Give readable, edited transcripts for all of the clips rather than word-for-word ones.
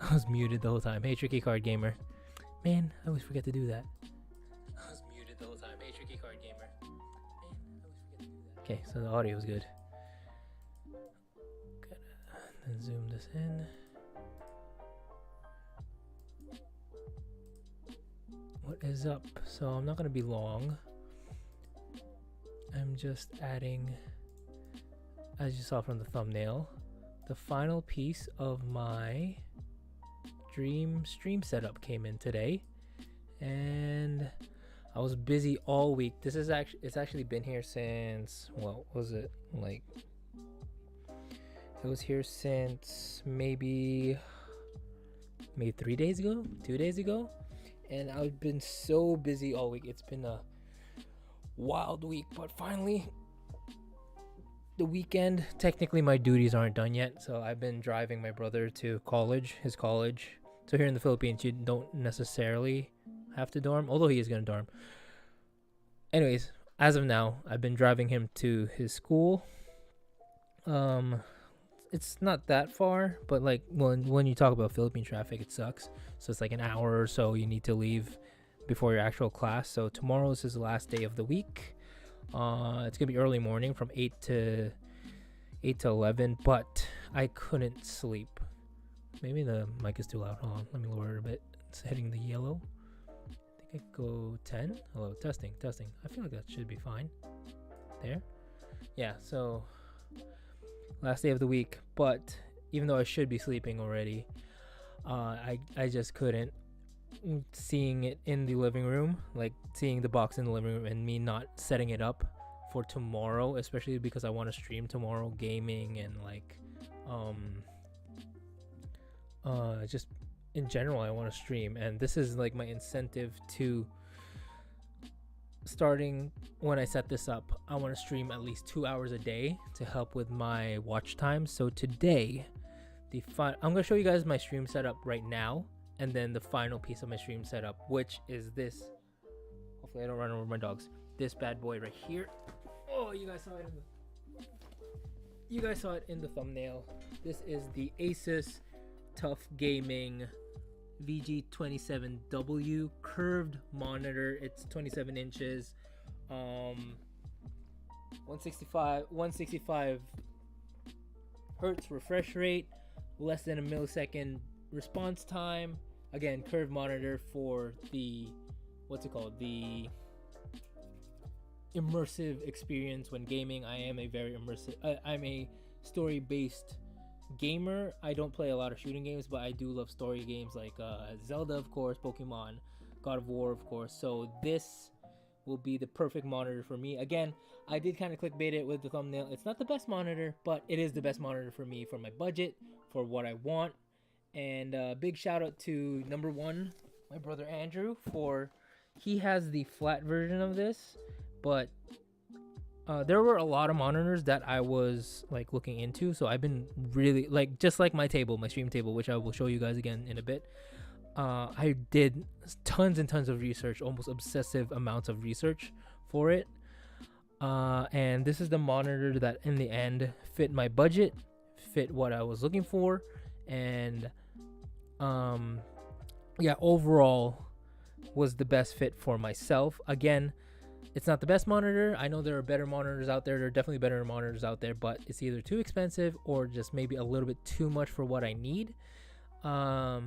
I was muted the whole time. Hey, Tricky Card Gamer. Man, I always forget to do that. I was muted the whole time. Hey, Tricky Card Gamer. Man, I always forget to do that. Okay, so the audio is good. Gotta zoom this in. What is up? So I'm not gonna be long. I'm just adding, as you saw from the thumbnail, the final piece of my dream stream setup came in today, and I was busy all week. It's actually been here since, what was it, like, it was here since maybe 3 days ago, 2 days ago, and I've been so busy all week. It's been a wild week, but finally the weekend. Technically my duties aren't done yet, so I've been driving my brother to his college. So here in the Philippines you don't necessarily have to dorm, although he is gonna dorm. Anyways, as of now, I've been driving him to his school. It's not that far, but like when you talk about Philippine traffic, it sucks. So it's like an hour or so you need to leave before your actual class. So tomorrow is his last day of the week. It's gonna be early morning from 8 to 11, but I couldn't sleep. Maybe the mic is too loud. Hold on, let me lower it a bit. It's hitting the yellow. I think I go 10. Hello, testing. I feel like that should be fine. There. Yeah, so last day of the week, but even though I should be sleeping already, I just couldn't. Seeing it in the living room, like seeing the box in the living room and me not setting it up for tomorrow, especially because I want to stream tomorrow, gaming and like just in general I want to stream, and this is like my incentive to starting when I set this up. I want to stream at least 2 hours a day to help with my watch time. So today I'm gonna show you guys my stream setup right now, and then the final piece of my stream setup, which is this. Hopefully I don't run over my dogs. This bad boy right here. Oh, you guys saw it in the thumbnail. This is the Asus Tough Gaming VG27W curved monitor. It's 27 inches, 165 hertz refresh rate, less than a millisecond response time. Again, curved monitor for the the immersive experience when gaming. I am a very immersive I'm a story-based gamer. I don't play a lot of shooting games, but I do love story games like Zelda, of course, Pokemon, God of War, of course. So this will be the perfect monitor for me. Again, I did kind of clickbait it with the thumbnail. It's not the best monitor, but it is the best monitor for me, for my budget, for what I want. And big shout out to number one, my brother Andrew, for he has the flat version of this, but there were a lot of monitors that I was like looking into. So I've been really like, just like my table, my stream table, which I will show you guys again in a bit. I did tons and tons of research, almost obsessive amounts of research for it. And this is the monitor that in the end fit my budget, fit what I was looking for. And yeah, overall was the best fit for myself. Again, it's not the best monitor. I know there are better monitors out there. There are definitely better monitors out there, but it's either too expensive or just maybe a little bit too much for what I need. But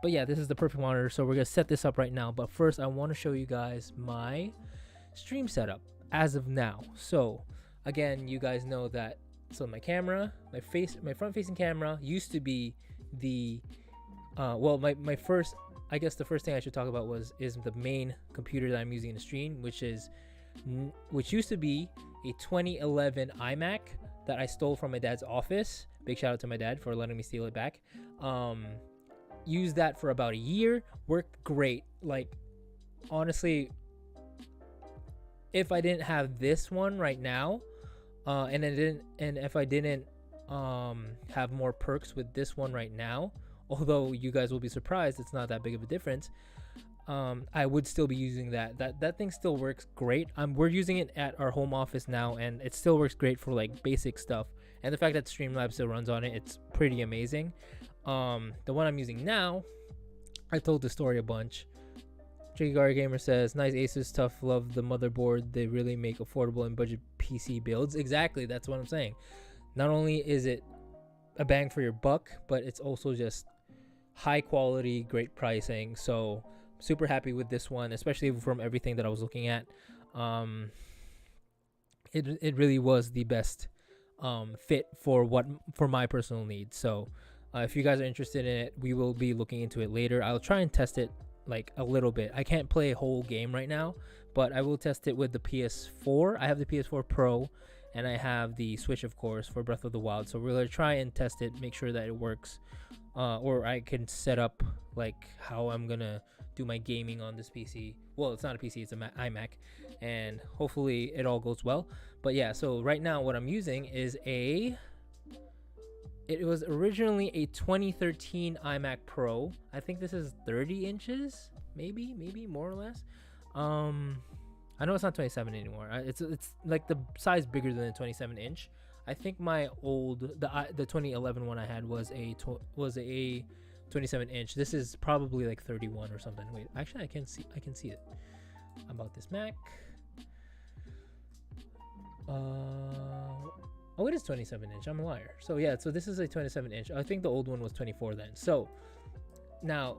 yeah, this is the perfect monitor. So we're going to set this up right now. But first, I want to show you guys my stream setup as of now. So again, you guys know that. So my camera, my front facing camera used to be the, my first, I guess the first thing I should talk about is the main computer that I'm using to stream, which used to be a 2011 iMac that I stole from my dad's office. Big shout out to my dad for letting me steal it back. Used that for about a year, worked great. Like, honestly, if I didn't have this one right now, and if I didn't have more perks with this one right now, although you guys will be surprised, it's not that big of a difference. I would still be using that thing still works great. We're using it at our home office now, and it still works great for like basic stuff. And the fact that Streamlabs still runs on it, it's pretty amazing. The one I'm using now, I told the story a bunch. Trigar Gamer says, nice Asus, tough love the motherboard. They really make affordable and budget PC builds. Exactly, that's what I'm saying. Not only is it a bang for your buck, but it's also just high quality, great pricing. So super happy with this one, especially from everything that I was looking at. It really was the best fit for my personal needs. So if you guys are interested in it, we will be looking into it later. I'll try and test it like a little bit. I can't play a whole game right now, but I will test it with the PS4. I have the PS4 Pro, and I have the Switch, of course, for Breath of the Wild. So we're gonna try and test it, make sure that it works, or I can set up like how I'm gonna do my gaming on this PC. Well, it's not a PC, it's an iMac, and hopefully it all goes well. But yeah, so right now what I'm using is it was originally a 2013 iMac Pro. I think this is 30 inches, maybe more or less. I know it's not 27 anymore. It's like the size bigger than the 27 inch. I think my old the 2011 one I had was a 27 inch. This is probably like 31 or something. Wait, actually I can see it about this Mac. Oh, it is 27 inch. I'm a liar. So yeah, so this is a 27 inch. I think the old one was 24 then. So now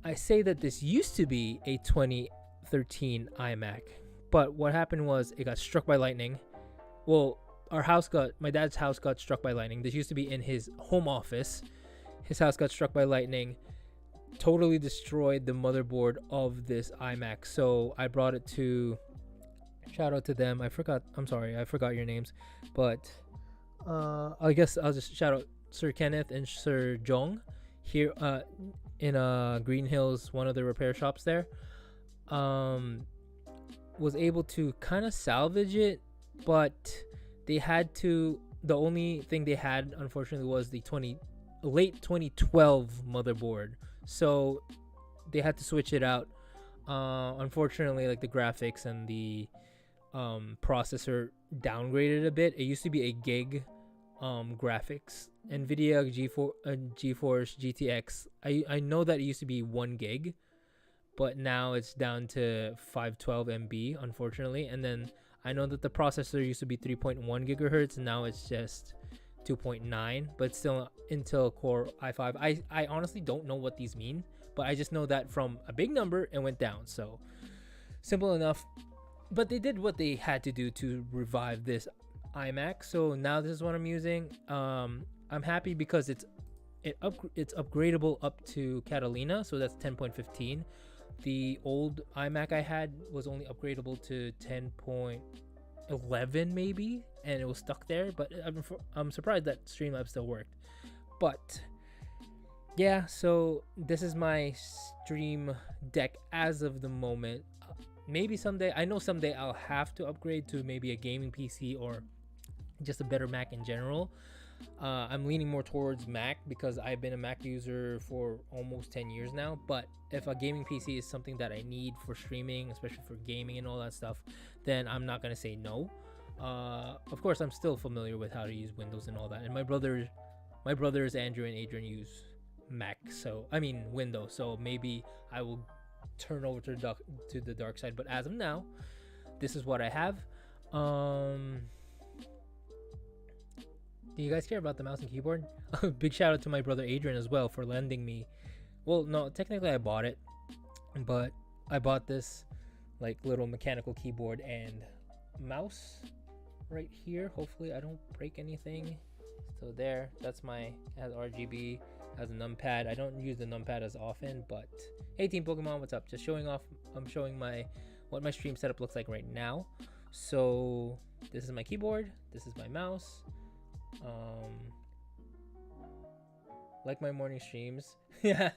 I say that this used to be a 2013 iMac, but what happened was it got struck by lightning. Well, my dad's house got struck by lightning. This used to be in his home office. His house got struck by lightning, totally destroyed the motherboard of this iMac. So I brought it to, shout out to them. I'm sorry, I forgot your names, but I guess I'll just shout out Sir Kenneth and Sir Jong here in Green Hills, one of the repair shops there. Was able to kind of salvage it, but the only thing they had, unfortunately, was the late 2012 motherboard. So they had to switch it out. Unfortunately, like the graphics and the processor downgraded a bit. It used to be a gig graphics. NVIDIA GeForce GTX. I know that it used to be 1 gig, but now it's down to 512 MB, unfortunately. And then I know that the processor used to be 3.1 gigahertz, and now it's just 2.9, but still Intel Core i5. I honestly don't know what these mean, but I just know that from a big number it went down. So simple enough. But they did what they had to do to revive this iMac. So now this is what I'm using. I'm happy because it's upgradable up to Catalina, so that's 10.15. The old iMac I had was only upgradable to 10.11 maybe, and it was stuck there. But I'm surprised that Streamlabs still worked. But yeah, so this is my stream deck as of the moment. Maybe someday, I know someday I'll have to upgrade to maybe a gaming PC or just a better Mac in general. I'm leaning more towards Mac because I've been a Mac user for almost 10 years now. But if a gaming PC is something that I need for streaming, especially for gaming and all that stuff, then I'm not going to say no. Of course, I'm still familiar with how to use Windows and all that. And my brothers, Andrew and Adrian, use Windows. So maybe I will turn over to the dark side. But as of now, this is what I have. Do you guys care about the mouse and keyboard? Big shout out to my brother Adrian as well for lending me. Well, no, technically I bought it, but I bought this like little mechanical keyboard and mouse right here. Hopefully I don't break anything. So there, that's has RGB, has a numpad. I don't use the numpad as often, but hey Team Pokemon, what's up? Just showing off. I'm showing what my stream setup looks like right now. So this is my keyboard. This is my mouse. Like my morning streams. Yeah,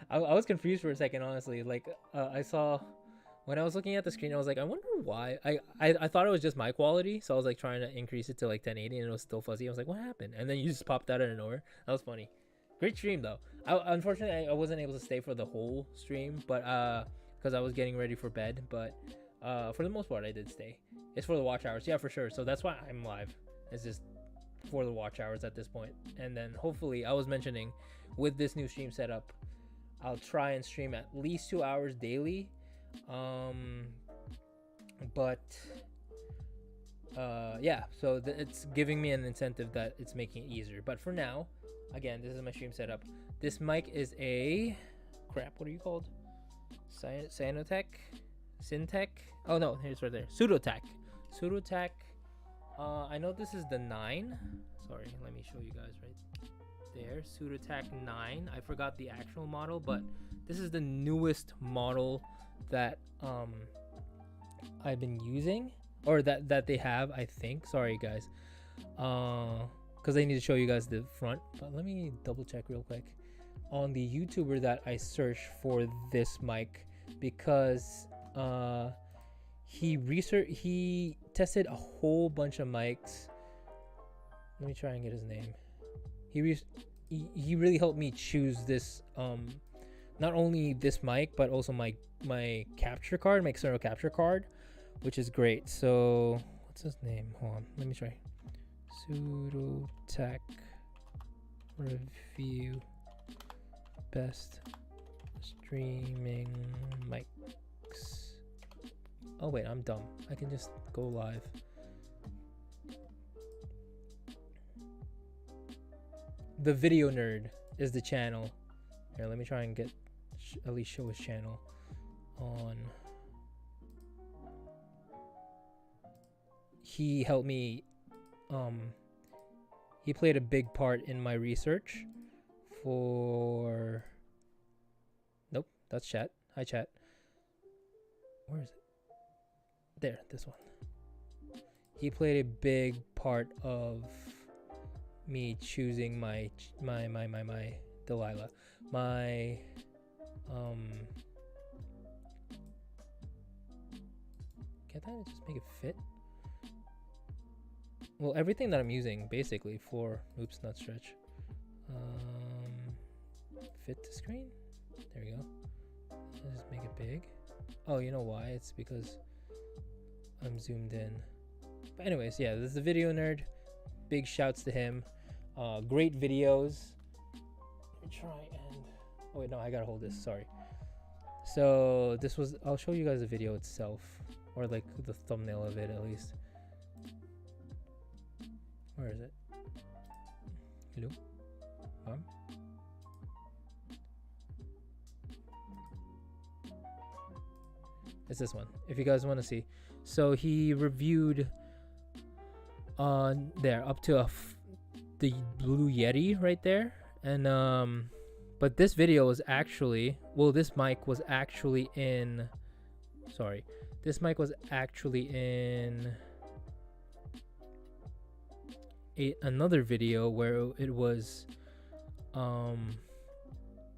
I was confused for a second, honestly. Like I saw when I was looking at the screen, I was like, I wonder why. I thought it was just my quality, so I was like trying to increase it to like 1080 and it was still fuzzy. I was like, what happened? And then you just popped out of nowhere. That was funny. Great stream though. Unfortunately I wasn't able to stay for the whole stream, but because I was getting ready for bed, but for the most part I did stay. It's for the watch hours, yeah, for sure. So that's why I'm live. It's just for the watch hours at this point. And then hopefully, I was mentioning with this new stream setup, I'll try and stream at least 2 hours daily. But yeah, so it's giving me an incentive that it's making it easier. But for now, again, this is my stream setup. This mic is a crap. What are you called? Cyanotech, Syntech. Oh no, here's right there. Pseudotech. I know this is the 9. Sorry, let me show you guys right there. Pseudotech 9. I forgot the actual model, but this is the newest model that I've been using, or that they have, I think. Sorry guys, because I need to show you guys the front. But let me double check real quick on the YouTuber that I searched for this mic, because he tested a whole bunch of mics. Let me try and get his name. He really helped me choose this, not only this mic but also my capture card, my external capture card, which is great. So what's his name? Hold on, let me try. Pseudotech review best streaming mics. Oh wait, I'm dumb. I can just go live. The Video Nerd is the channel. Here, let me try and get at least show his channel on. He helped me. He played a big part in my research for. Nope, that's chat. Hi, chat. Where is it? There, this one. He played a big part of me choosing my Delilah. Can't I just make it fit? Well, everything that I'm using basically for not stretch. Fit to screen. There we go. Just make it big. Oh, you know why? It's because I'm zoomed in. But anyways, yeah, this is the Video Nerd. Big shouts to him. Great videos. Let me try and. Oh wait, no, I gotta hold this. Sorry. So this was. I'll show you guys the video itself, or like the thumbnail of it at least. Where is it? Hello? It's this one, if you guys want to see. So he reviewed there up to the Blue Yeti right there, and but this video was actually, well, this mic was actually in, this mic was actually in another video where it was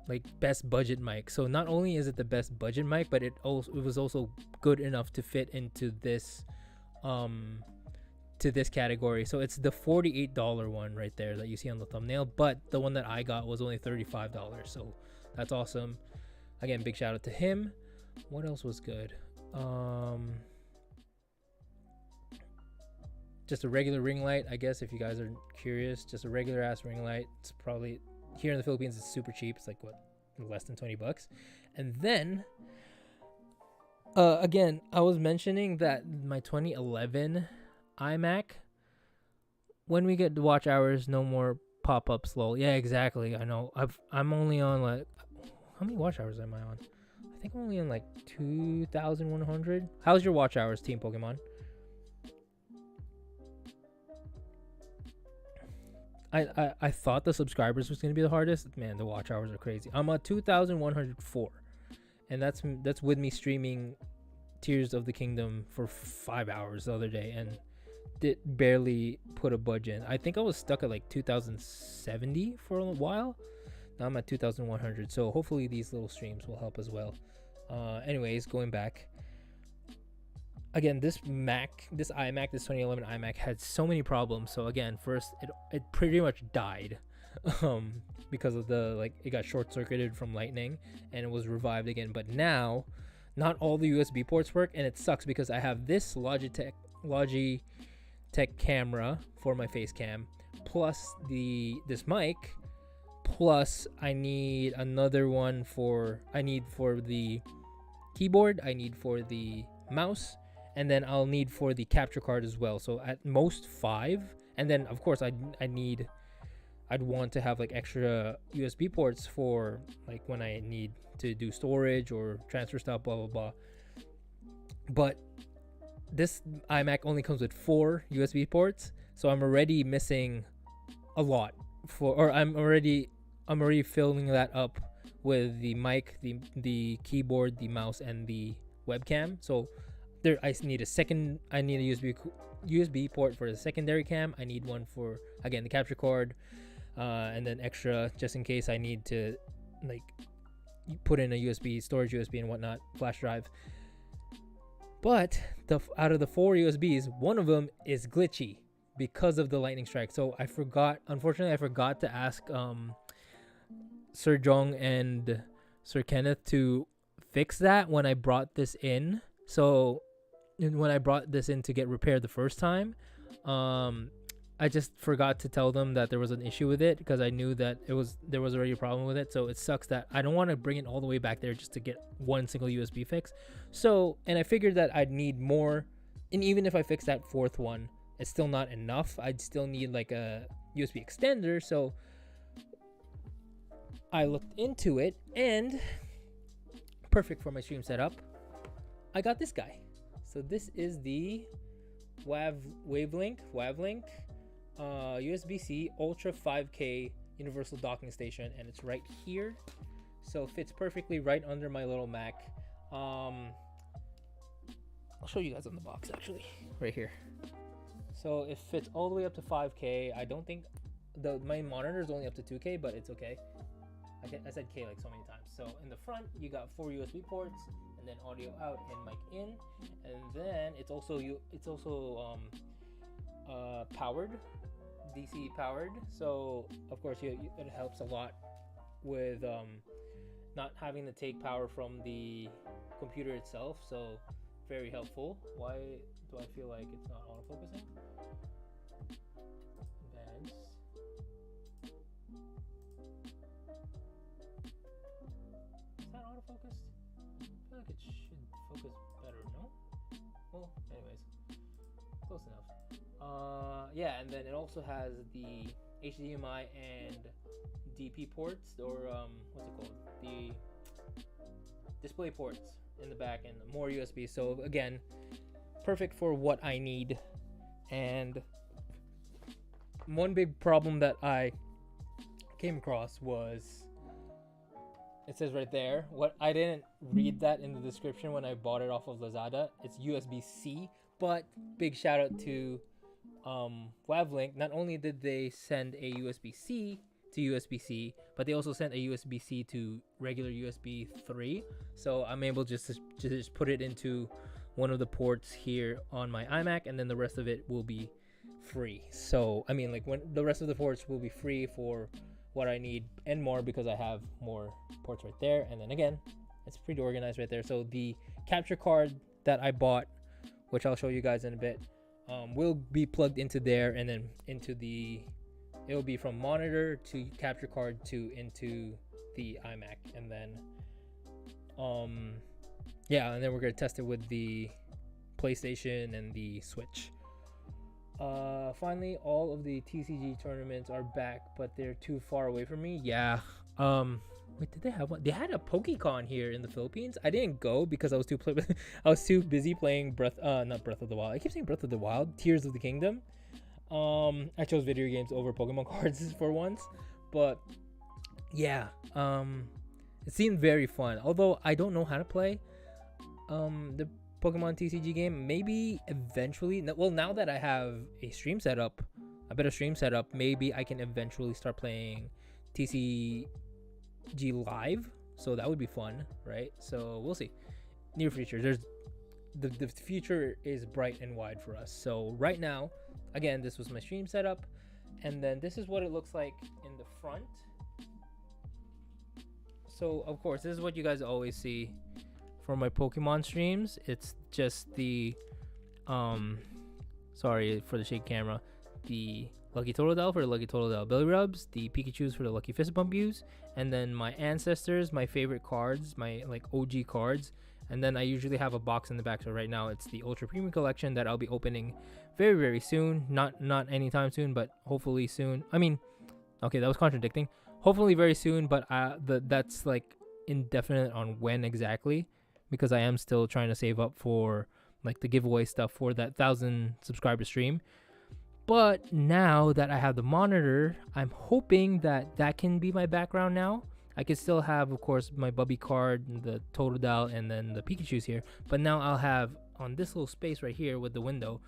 like best budget mic. So not only is it the best budget mic, but it was also good enough to fit into this to this category. So it's the $48 one right there that you see on the thumbnail, but the one that I got was only $35, so that's awesome. Again, big shout out to him. What else was good? Just a regular ring light, I guess, if you guys are curious. Just a regular ass ring light. It's probably, here in the Philippines, it's super cheap. It's like, what, less than 20 bucks. And then again, I was mentioning that my 2011 iMac, when we get the watch hours, no more pop-ups, lol. Yeah, exactly. I know. I'm only on like, how many watch hours am I on? I think I'm only on like 2,100. How's your watch hours, Team Pokemon? I thought the subscribers was gonna be the hardest. Man, the watch hours are crazy. I'm at 2,104, and that's with me streaming Tears of the Kingdom for 5 hours the other day, and it barely put a budge in. I think I was stuck at like 2,070 for a while. Now I'm at 2,100. So hopefully these little streams will help as well. Anyways, going back. Again, this iMac, this 2011 iMac had so many problems. So again, first it pretty much died because of it got short circuited from lightning, and it was revived again. But now, not all the USB ports work, and it sucks because I have this Logitech camera for my face cam, plus this mic, plus I need another one for the keyboard, I need for the mouse, and then I'll need for the capture card as well. So at most 5. And then of course I'd want to have like extra USB ports for like when I need to do storage or transfer stuff, blah blah blah. But this iMac only comes with 4 USB ports, so I'm already missing a lot I'm already filling that up with the mic, the keyboard, the mouse, and the webcam. So there I need a USB port for the secondary cam. I need one for, again, the capture card, and then extra just in case I need to like put in a USB storage USB and whatnot, flash drive. But out of the 4 USBs, one of them is glitchy because of the lightning strike. So unfortunately I forgot to ask Sir Jong and Sir Kenneth to fix that when I brought this in. So when I brought this in to get repaired the first time, I just forgot to tell them that there was an issue with it, because I knew that there was already a problem with it. So it sucks that I don't want to bring it all the way back there just to get one single USB fix. So, and I figured that I'd need more, and even if I fix that 4th one, it's still not enough. I'd still need like a USB extender. So I looked into it, and perfect for my stream setup, I got this guy. So this is the Wavelink USB-C Ultra 5K universal docking station, and it's right here, so it fits perfectly right under my little Mac. I'll show you guys on the box actually, right here. So it fits all the way up to 5K. I don't think my monitor is only up to 2K, but it's okay. I said K like so many times. So in the front you got 4 USB ports, and then audio out and mic in, and then it's also powered, DC powered. So of course it helps a lot with not having to take power from the computer itself. So very helpful. Why do I feel like it's not autofocusing? Advance. Is that autofocused? I feel like it should focus better, no? Well, anyways, close enough. Yeah, and then it also has the HDMI and DP ports, or what's it called? The display ports in the back, and more USB. So again, perfect for what I need. And one big problem that I came across was, it says right there, what I didn't read that in the description when I bought it off of Lazada. It's USB-C, but big shout out to Wavelink. Not only did they send a USB-C to USB-C, but they also sent a USB-C to regular USB 3. So I'm able just to put it into one of the ports here on my iMac, and then the rest of it will be free. So I mean, like, when the rest of the ports will be free for what I need and more, because I have more ports right there. And then again, it's pretty organized right there. So the capture card that I bought, which I'll show you guys in a bit, will be plugged into there, and then it will be from monitor to capture card to into the iMac, and then yeah, and then we're gonna test it with the PlayStation and the Switch. Finally, all of the TCG tournaments are back, but they're too far away from me. Yeah. Wait, did they have one? They had a PokeCon here in the Philippines. I didn't go because I was too busy playing not Breath of the Wild. I keep saying Breath of the Wild, Tears of the Kingdom. I chose video games over Pokemon cards for once, but yeah, it seemed very fun. Although I don't know how to play the Pokemon TCG game. Maybe eventually, well, now that I have a better stream setup, maybe I can eventually start playing TCG live. So that would be fun, right? So we'll see. Near future, there's the future is bright and wide for us. So right now, again, this was my stream setup, and then this is what it looks like in the front. So of course, this is what you guys always see for my Pokemon streams. It's just the sorry for the shake camera, the Lucky Totodile for the Lucky Totodile Belly Rubs, the Pikachus for the Lucky Fist Bump Use, and then my ancestors, my favorite cards, my like OG cards, and then I usually have a box in the back. So right now it's the Ultra Premium Collection that I'll be opening very, very soon. Not anytime soon, but hopefully soon. I mean, okay, that was contradicting. Hopefully very soon, but that's like indefinite on when exactly, because I am still trying to save up for like the giveaway stuff for that 1,000 subscriber stream. But now that I have the monitor, I'm hoping that that can be my background now. I can still have, of course, my Bubby card, the Totodile, and then the Pikachu's here. But now I'll have on this little space right here with the window,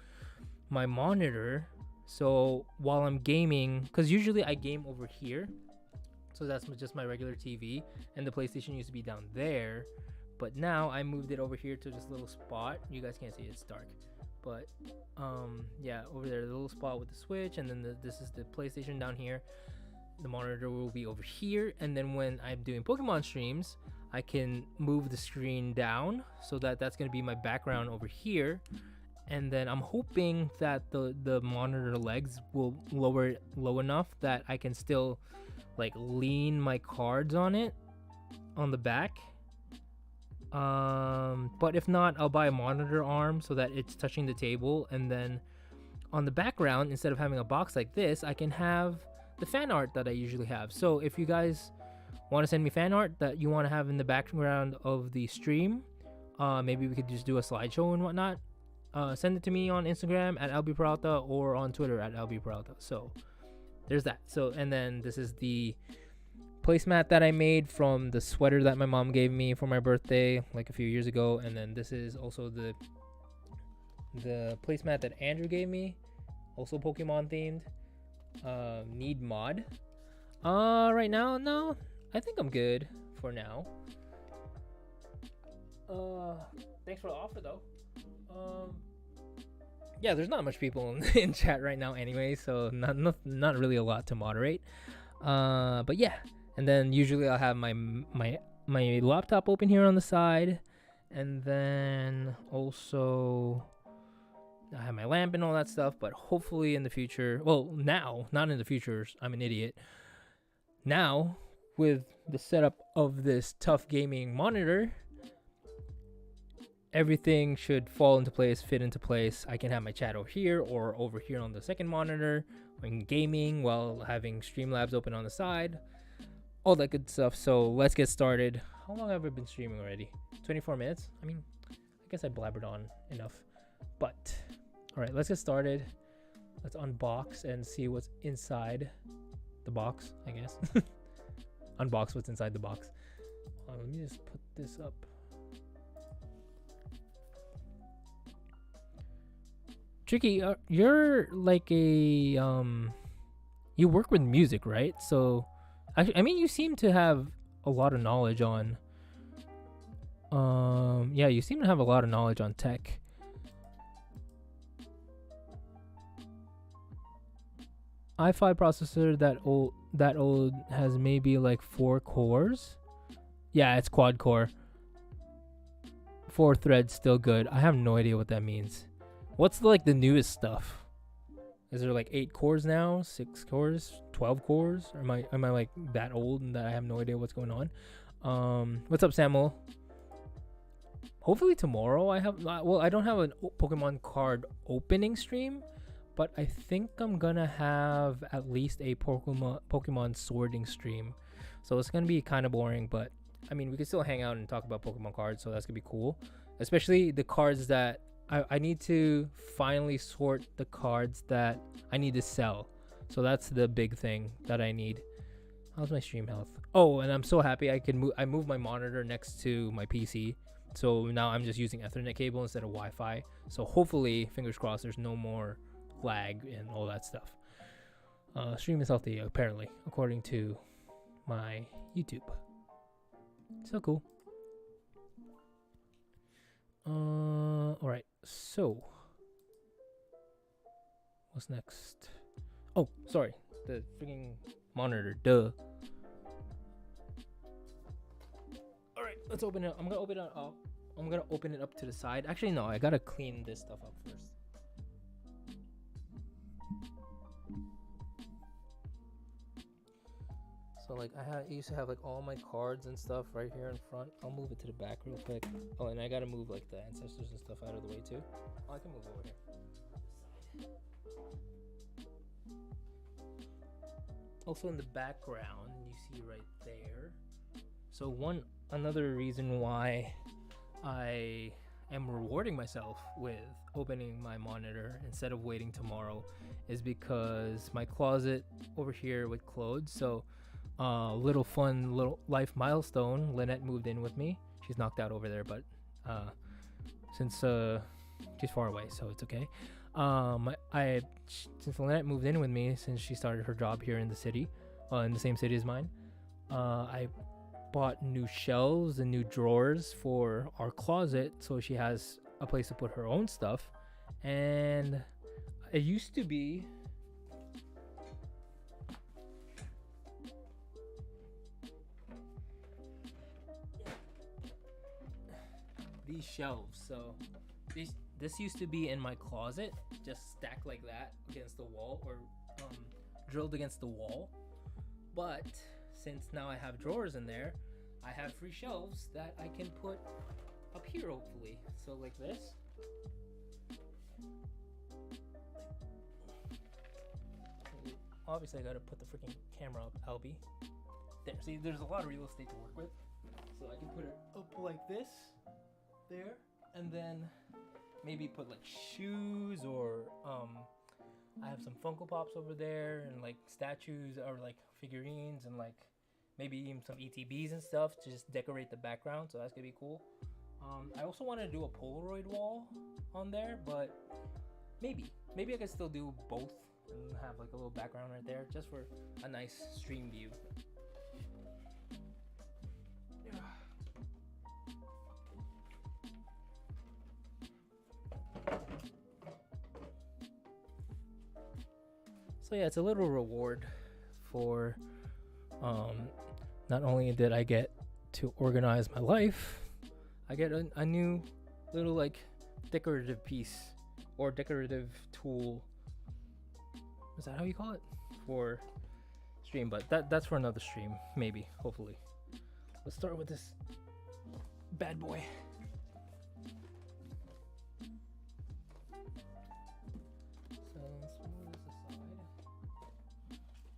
my monitor. So while I'm gaming, because usually I game over here, so that's just my regular TV, and the PlayStation used to be down there. But now I moved it over here to this little spot. You guys can't see it, it's dark. But yeah, over there, the little spot with the Switch, and then this is the PlayStation down here. The monitor will be over here, and then when I'm doing Pokemon streams, I can move the screen down so that that's going to be my background over here. And then I'm hoping that the monitor legs will lower it low enough that I can still like lean my cards on it on the back. But if not, I'll buy a monitor arm so that it's touching the table, and then on the background, instead of having a box like this, I can have the fan art that I usually have. So if you guys want to send me fan art that you want to have in the background of the stream, maybe we could just do a slideshow and whatnot. Send it to me on Instagram at @albperalta or on Twitter at @albperalta. So there's that. So, and then this is the placemat that I made from the sweater that my mom gave me for my birthday like a few years ago. And then this is also the placemat that Andrew gave me, also Pokemon themed. Need mod. Right now, no, I think I'm good for now. Thanks for the offer though. Yeah, there's not much people in chat right now anyway, so not really a lot to moderate. But yeah, and then usually I'll have my laptop open here on the side, and then also I have my lamp and all that stuff. But hopefully in the future, well, now, not in the future, I'm an idiot. Now, with the setup of this tough gaming monitor, everything should fall into place, fit into place. I can have my chat over here or over here on the second monitor when gaming while having Streamlabs open on the side. All that good stuff. So let's get started. How long have I been streaming already? 24 minutes? I mean, I guess I blabbered on enough. But, alright, let's get started. Let's unbox and see what's inside the box, I guess. Unbox what's inside the box. Let me just put this up. Tricky, you're like a you work with music, right? So I mean, you seem to have a lot of knowledge on yeah, you seem to have a lot of knowledge on tech. i5 processor that old has maybe like 4 cores. Yeah, it's quad core. 4 threads, still good. I have no idea what that means. What's like the newest stuff? Is there like 8 cores now? 6 cores? 12 cores? Or am I like that old and that I have no idea what's going on? What's up, Samuel? Hopefully tomorrow I have, well, I don't have a Pokemon card opening stream, but I think I'm gonna have at least a Pokemon sorting stream. So it's gonna be kind of boring, but I mean, we can still hang out and talk about Pokemon cards, so that's gonna be cool. Especially the cards that I need to finally sort the cards that I need to sell. So that's the big thing that I need. How's my stream health? Oh, and I'm so happy I can I moved my monitor next to my PC. So now I'm just using Ethernet cable instead of Wi-Fi. So hopefully, fingers crossed, there's no more lag and all that stuff. Stream is healthy, apparently, according to my YouTube. So cool. Alright, so what's next? Oh, sorry, the freaking monitor, duh. Alright, let's open it. I'm gonna open it up. I'm gonna open it up to the side. Actually, no, I gotta clean this stuff up first. So like I used to have like all my cards and stuff right here in front. I'll move it to the back real quick. Oh, and I gotta move like the ancestors and stuff out of the way too. Oh, I can move over here. Also in the background, you see right there. So another reason why I am rewarding myself with opening my monitor instead of waiting tomorrow is because my closet over here with clothes. So little life milestone, Lynette moved in with me. She's knocked out over there, but since she's far away, so it's okay. Since Lynette moved in with me, since she started her job here in the city, in the same city as mine, I bought new shelves and new drawers for our closet, so she has a place to put her own stuff. And it used to be these shelves. So this used to be in my closet, just stacked like that against the wall, or drilled against the wall. But since now I have drawers in there, I have free shelves that I can put up here, hopefully. So like this. Obviously I gotta put the freaking camera up, Albie. There, see, there's a lot of real estate to work with. So I can put it up like this, there, and then maybe put like shoes, or I have some Funko Pops over there, and like statues or like figurines, and like maybe even some ETBs and stuff to just decorate the background. So that's gonna be cool. I also want to do a Polaroid wall on there, but maybe I can still do both and have like a little background right there just for a nice stream view. So yeah, it's a little reward for not only did I get to organize my life, I get a new little like decorative piece or decorative tool. Is that how you call it? For stream, but that's for another stream, maybe, hopefully. Let's start with this bad boy. So let's move this aside.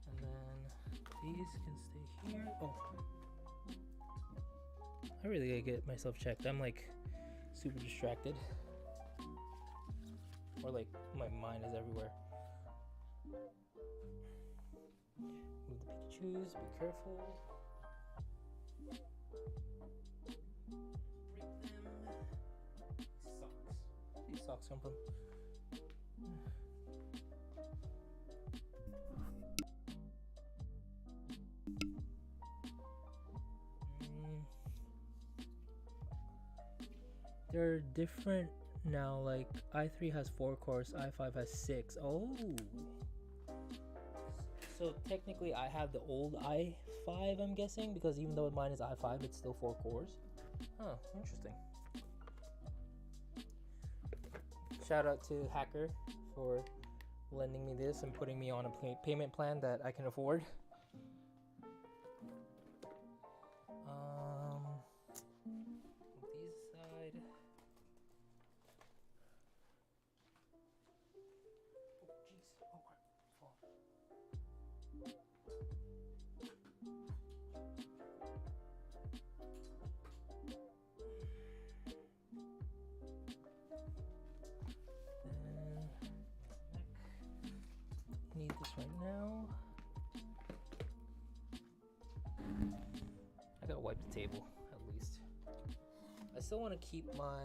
And then these can stay here. Oh, I really gotta get myself checked. I'm like super distracted. Or like my mind is everywhere. Move the Pikachus, be careful. Break them. Socks. These socks come from. They're different now, like i3 has 4 cores, i5 has 6. Oh, so technically I have the old i5, I'm guessing, because even though mine is i5, it's still 4 cores. Huh, interesting. Shout out to Hacker for lending me this and putting me on a payment plan that I can afford. These side. Need this right now. I gotta wipe the table at least. I still want to keep my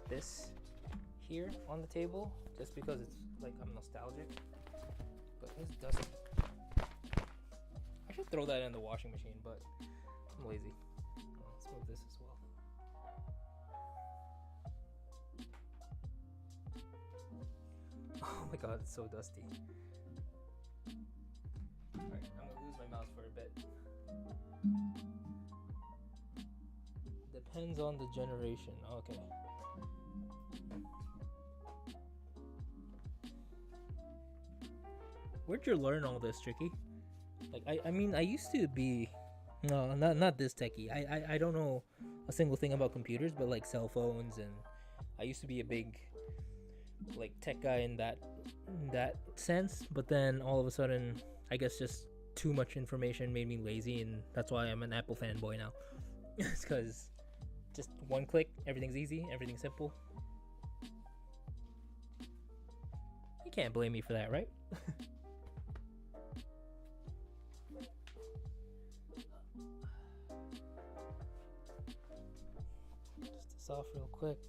this here on the table just because it's like I'm nostalgic. But it's dusty. I should throw that in the washing machine, but I'm lazy. Let's move this as well. Oh my god, it's so dusty. Alright, I'm gonna lose my mouse for a bit. Depends on the generation. Okay. Where'd you learn all this, Tricky? Like, I mean, I used to be, no, not this techie. I don't know a single thing about computers, but like cell phones, and I used to be a big like tech guy in that sense. But then all of a sudden, I guess just too much information made me lazy, and that's why I'm an Apple fanboy now. It's because just one click, everything's easy, everything's simple. You can't blame me for that, right? Just this off real quick.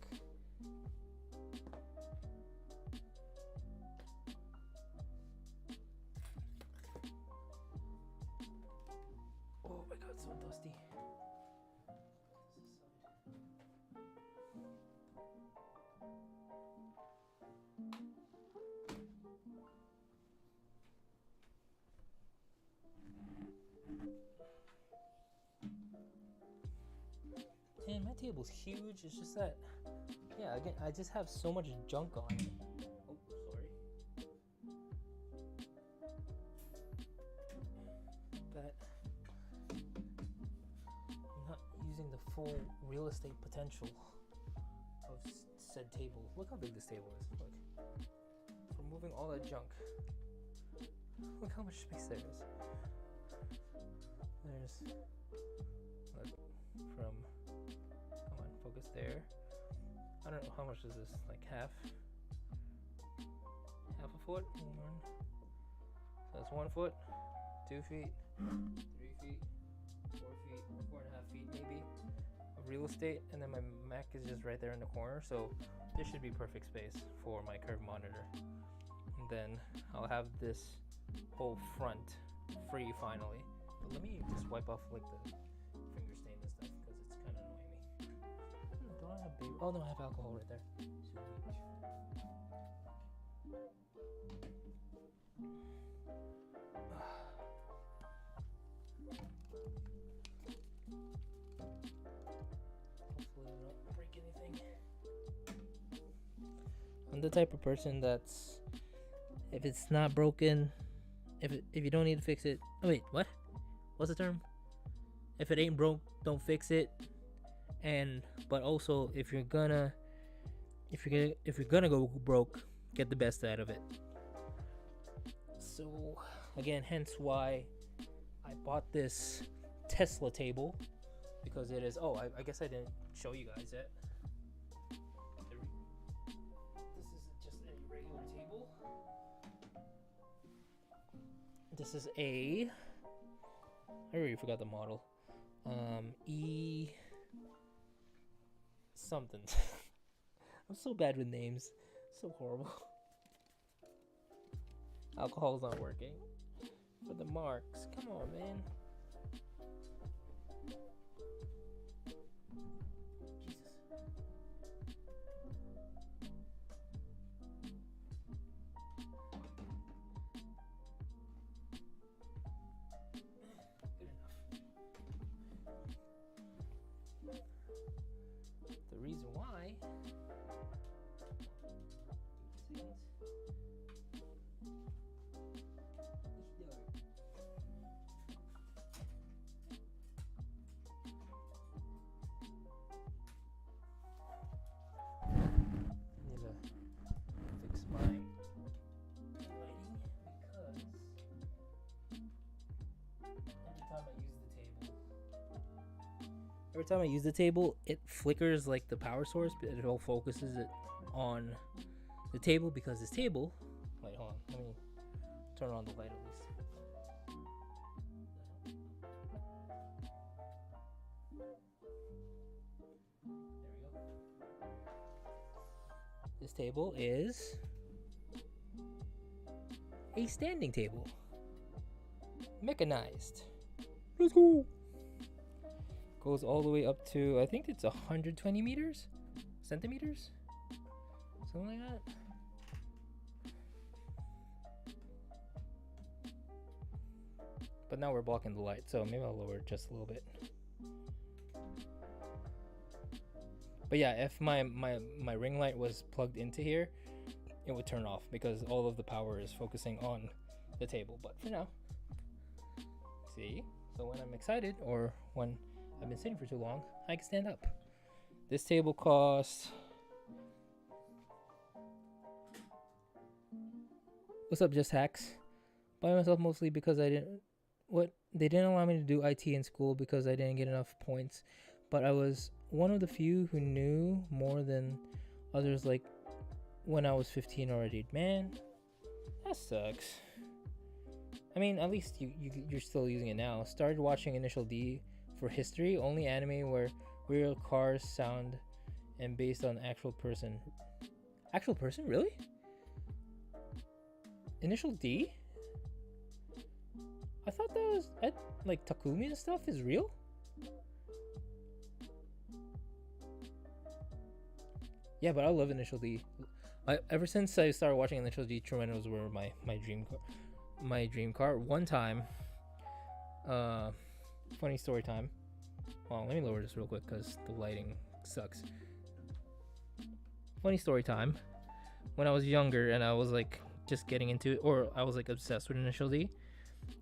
Oh my god, so dusty. Man, my table's huge. It's just that, yeah, again, I just have so much junk on it. Oh, sorry. That I'm not using the full real estate potential of said table. Look how big this table is. Look. For moving all that junk. Look how much space there is. There's, look, from, come on, focus there. I don't know how much is this, like half a foot? One. So that's 1 foot, 2 feet, 3 feet, 4 feet, 4.5 feet maybe of real estate, and then my Mac is just right there in the corner, so this should be perfect space for my curved monitor. And then I'll have this whole front free finally. But let me just wipe off like the finger stain and stuff because it's kind of annoying me. Don't I have baby? Oh no, I have alcohol right there. Hopefully I don't break anything. I'm the type of person that's, if it's not broken, if you don't need to fix it. Oh wait, what? What's the term? If it ain't broke, don't fix it. And but also if you're gonna go broke, get the best out of it. So again, hence why I bought this Tesla table, because it is. Oh, I guess I didn't show you guys yet. This isn't just any regular table. This is a, I already forgot the model. E something. I'm so bad with names. So horrible. Alcohol's not working. For the marks. Come on, man. Jesus. Good enough. The reason why. Every time I use the table, it flickers like the power source, but it all focuses it on the table, because this table, wait, hold on, let me turn on the light at least. There we go. This table is a standing table, mechanized. Let's go. Goes all the way up to, I think it's 120 meters, centimeters, something like that. But now we're blocking the light, so maybe I'll lower it just a little bit. But yeah, if my ring light was plugged into here, it would turn off because all of the power is focusing on the table. But for now, see. So when I'm excited or when I've been sitting for too long, I can stand up. This table costs. What's up, Just Hacks? By myself mostly because they didn't allow me to do IT in school because I didn't get enough points. But I was one of the few who knew more than others, like when I was 15 already. Man, that sucks. I mean, at least you're still using it now. Started watching Initial D for history, only anime where real cars sound and based on actual person. Actual person, really? Initial D? I thought that was like Takumi and stuff is real. Yeah, but I love Initial D. Ever since I started watching Initial D, Truenos were my dream car. One time, funny story time. Well, let me lower this real quick because the lighting sucks. Funny story time. When I was younger and I was like just getting into it, or I was like obsessed with Initial D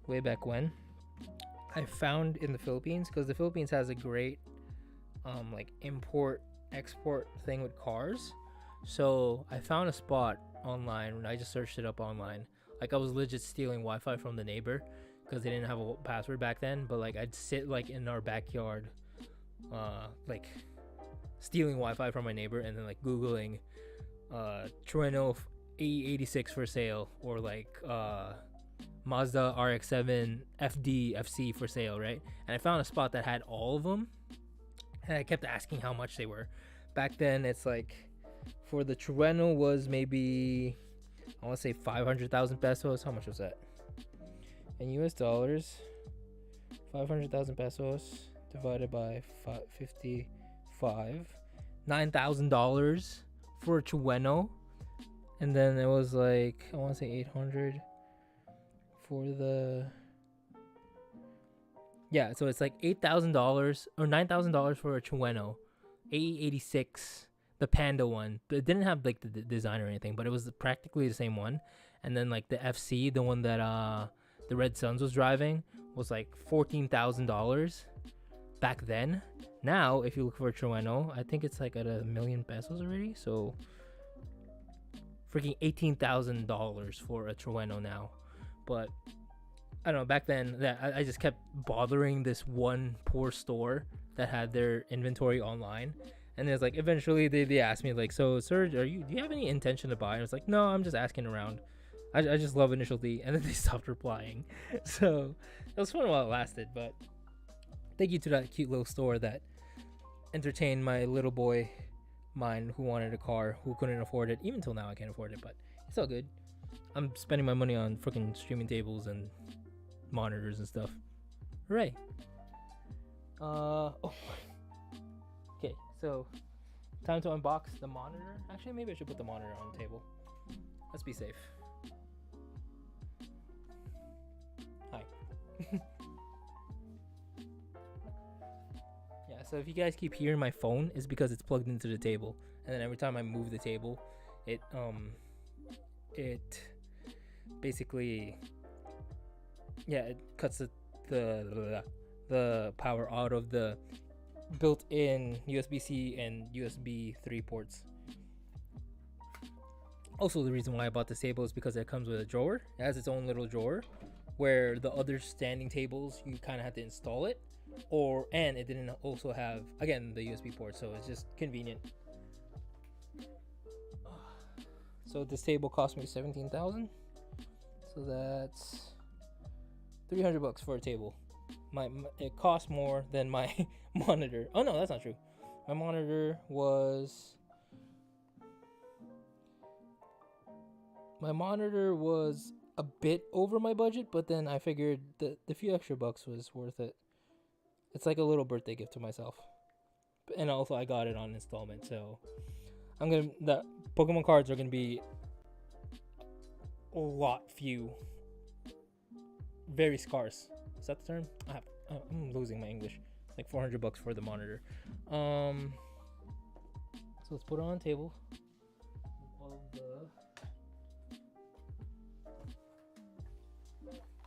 way back when, I found in the Philippines, because the Philippines has a great like import export thing with cars. So I found a spot online when I just searched it up online. Like I was legit stealing Wi-Fi from the neighbor because they didn't have a password back then. But like I'd sit like in our backyard, like stealing Wi-Fi from my neighbor and then like Googling Trueno AE86 for sale, or like Mazda RX-7 FD FC for sale, right? And I found a spot that had all of them, and I kept asking how much they were. Back then, it's like for the Trueno was maybe, I want to say 500,000 pesos. How much was that in US dollars? 500,000 pesos divided by 55, $9,000 for a Trueno. And then it was like, I want to say 800 for the, yeah, so it's like $8,000 or $9,000 for a Trueno AE86, the Panda one. It didn't have like the design or anything, but it was practically the same one. And then like the FC, the one that the Red Suns was driving, was like $14,000 back then. Now, if you look for a Trueno, I think it's like at $1 million pesos already. So freaking $18,000 for a Trueno now. But I don't know, back then that I just kept bothering this one poor store that had their inventory online. And it's like eventually they asked me like, so sir, do you have any intention to buy? And I was like, no, I'm just asking around. I just love Initial D. And then they stopped replying. So it was fun while it lasted, but thank you to that cute little store that entertained my little boy mind who wanted a car, who couldn't afford it. Even till now I can't afford it, but it's all good. I'm spending my money on freaking streaming tables and monitors and stuff. Hooray. Okay, so time to unbox the monitor. Actually, maybe I should put the monitor on the table. Let's be safe. Hi. Yeah, so if you guys keep hearing my phone, it's because it's plugged into the table. And then every time I move the table, it basically, yeah, it cuts the power out of the built-in USB-C and USB 3 ports. Also, the reason why I bought this table is because it comes with a drawer. It has its own little drawer, where the other standing tables you kind of had to install it, and it didn't also have, again, the USB port, so it's just convenient. So this table cost me $17,000. So that's $300 for a table. It cost more than my monitor. Oh no, that's not true. My monitor was a bit over my budget, but then I figured the few extra bucks was worth it. It's like a little birthday gift to myself. And also I got it on installment, so the Pokemon cards are gonna be few, very scarce. Is that the term? I'm losing my English. It's like $400 for the monitor. So let's put it on the table. All of the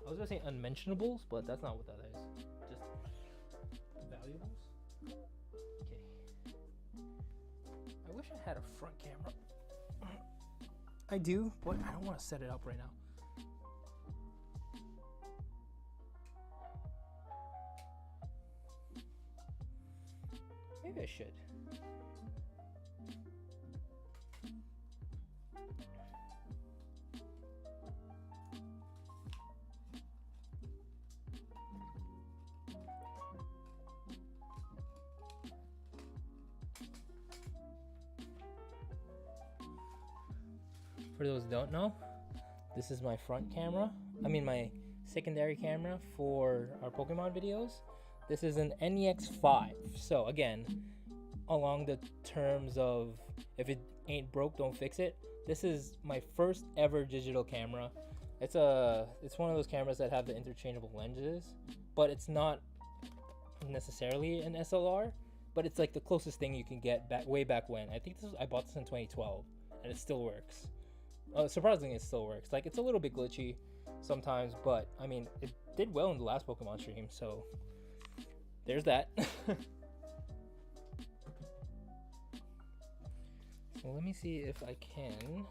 I was gonna say unmentionables, but that's not what that is. Just valuables. Okay. I wish I had a front camera. I do, but I don't want to set it up right now. Maybe I should. For those who don't know, this is my front camera. I mean my secondary camera for our Pokemon videos. This is an NEX5. So again, along the terms of if it ain't broke, don't fix it. This is my first ever digital camera. It's one of those cameras that have the interchangeable lenses, but it's not necessarily an SLR, but it's like the closest thing you can get way back when. I think I bought this in 2012 and it still works. Surprisingly, it still works. Like, it's a little bit glitchy sometimes, but I mean, it did well in the last Pokemon stream, so there's that. So let me see if I can.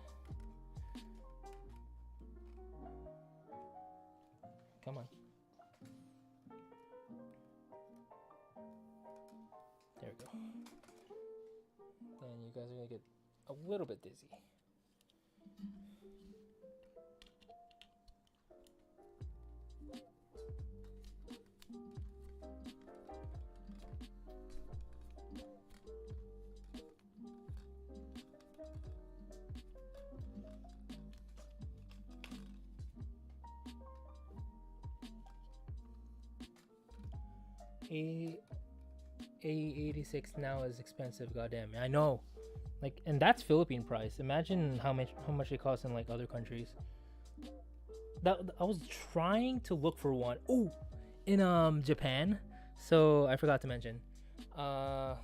Come on. There we go. Then you guys are gonna get a little bit dizzy. A86 now is expensive, goddamn. I know. Like, and that's Philippine price. Imagine how much it costs in like other countries. That I was trying to look for one. Oh, in Japan. So I forgot to mention. Well,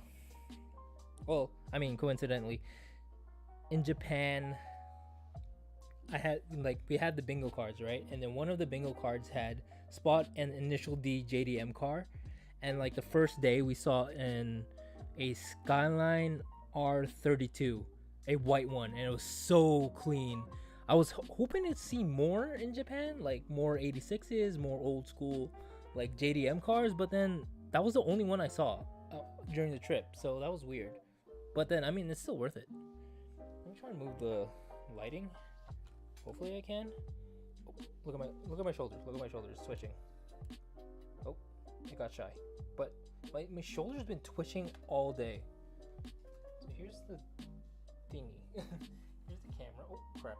I mean, coincidentally, in Japan, we had the bingo cards, right? And then one of the bingo cards had spot an initial D JDM car. And like the first day we saw a Skyline R32, a white one, and it was so clean. I was hoping to see more in Japan, like more 86s, more old school like JDM cars, but then that was the only one I saw during the trip, so that was weird. But then I mean, it's still worth it. Let me try and move the lighting. Hopefully I can. Oh, look at my shoulders. Look at my shoulders switching. Oh, it got shy. But my shoulder's been twitching all day. So here's the thingy. Here's the camera. Oh crap.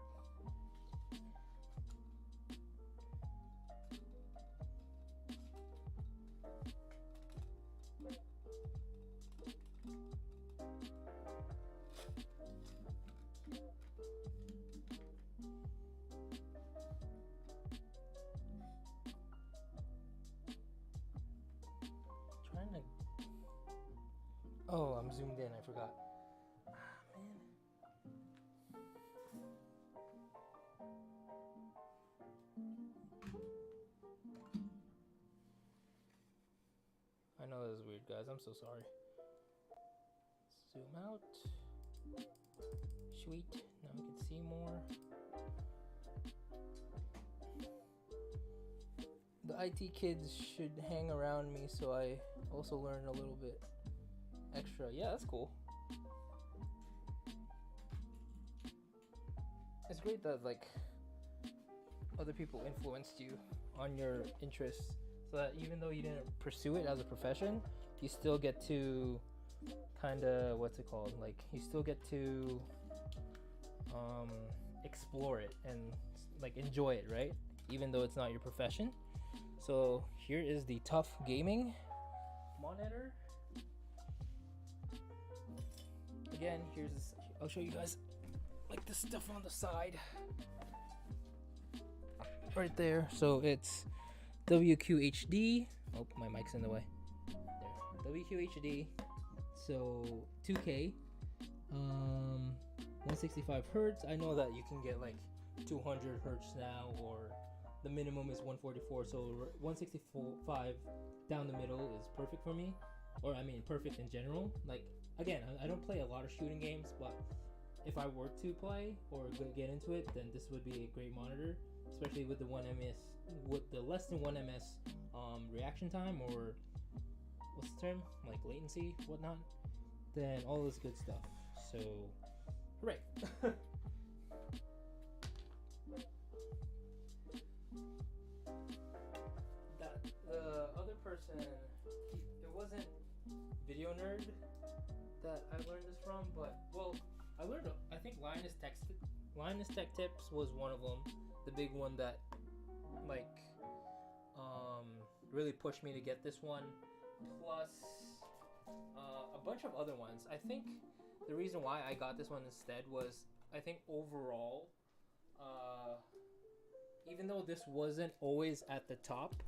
Oh, I'm zoomed in. I forgot. Man. I know this is weird, guys. I'm so sorry. Zoom out. Sweet. Now we can see more. The IT kids should hang around me so I also learn a little bit extra. Yeah, that's cool. It's great that like other people influenced you on your interests, so that even though you didn't pursue it as a profession, you still get to kind of, what's it called, like you still get to explore it and like enjoy it, right? Even though it's not your profession. So here is the Tough Gaming monitor. Again, here's this, I'll show you guys like the stuff on the side right there. So it's WQHD. Oh, my mic's in the way. There, WQHD. So 2K, 165 hertz. I know that you can get like 200 hertz now, or the minimum is 144, so 165 down the middle is perfect for me, or I mean perfect in general. Like again, I don't play a lot of shooting games, but if I were to play or get into it, then this would be a great monitor, especially with the 1ms, with the less than 1ms reaction time, or what's the term, like latency, whatnot. Then all this good stuff. So, right. That the other person, it wasn't Video Nerd that I learned this from, but well, I learned. I think Linus Tech Tips was one of them, the big one that like really pushed me to get this one. Plus a bunch of other ones. I think the reason why I got this one instead was I think overall, even though this wasn't always at the top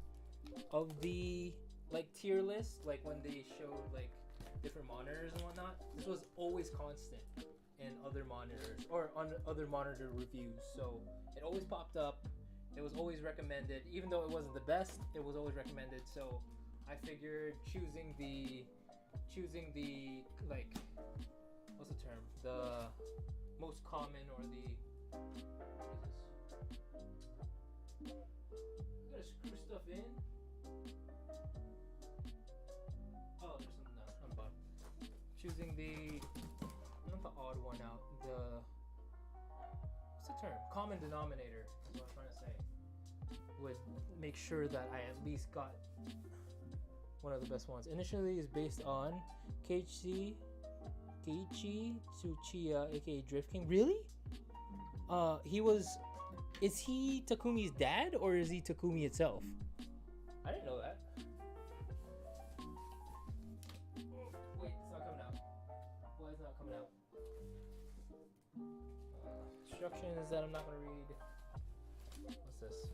of the like tier list, like when they showed like different monitors and whatnot, this was always constant in other monitors or on other monitor reviews. So it always popped up. It was always recommended, even though it wasn't the best. It was always recommended. So I figured choosing the like, what's the term, the most common, or the, what is this? You gotta screw stuff in. Oh, there's something down on the bottom. Choosing the, not the odd one out, the, what's the term, common denominator is what I'm trying to say, would make sure that I at least got one of the best ones. Initially is based on Keiichi Tsuchiya, aka Drift King. Really? Is he Takumi's dad, or is he Takumi itself? I didn't know that. Wait, it's not coming out. Why is it not coming out? Instructions that I'm not gonna read. What's this?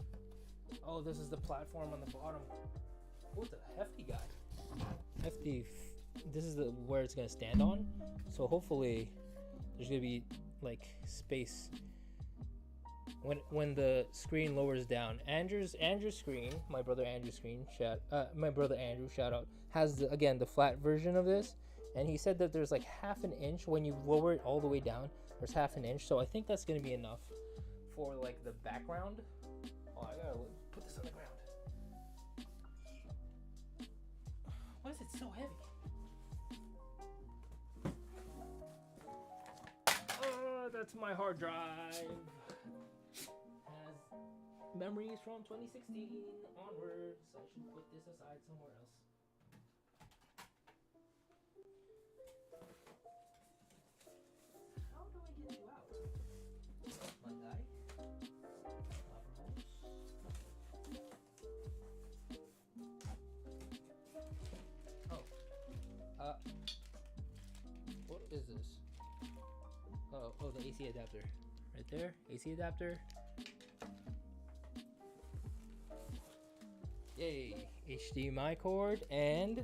Oh, this is the platform on the bottom. Oh, it's a hefty guy. This is where it's gonna stand on. So hopefully there's gonna be like space when the screen lowers down. Andrew's screen, my brother Andrew's screen, shout out, has the flat version of this, and he said that there's like half an inch when you lower it all the way down. There's half an inch, so I think that's gonna be enough for like the background. Oh, I gotta put this on the ground. Why is it so heavy? Oh, that's my hard drive. Has memories from 2016 onwards. I should put this aside somewhere else. How do I get you out? My guy. What is this? Oh, the AC adapter. Right there, AC adapter. Yay, HDMI cord, and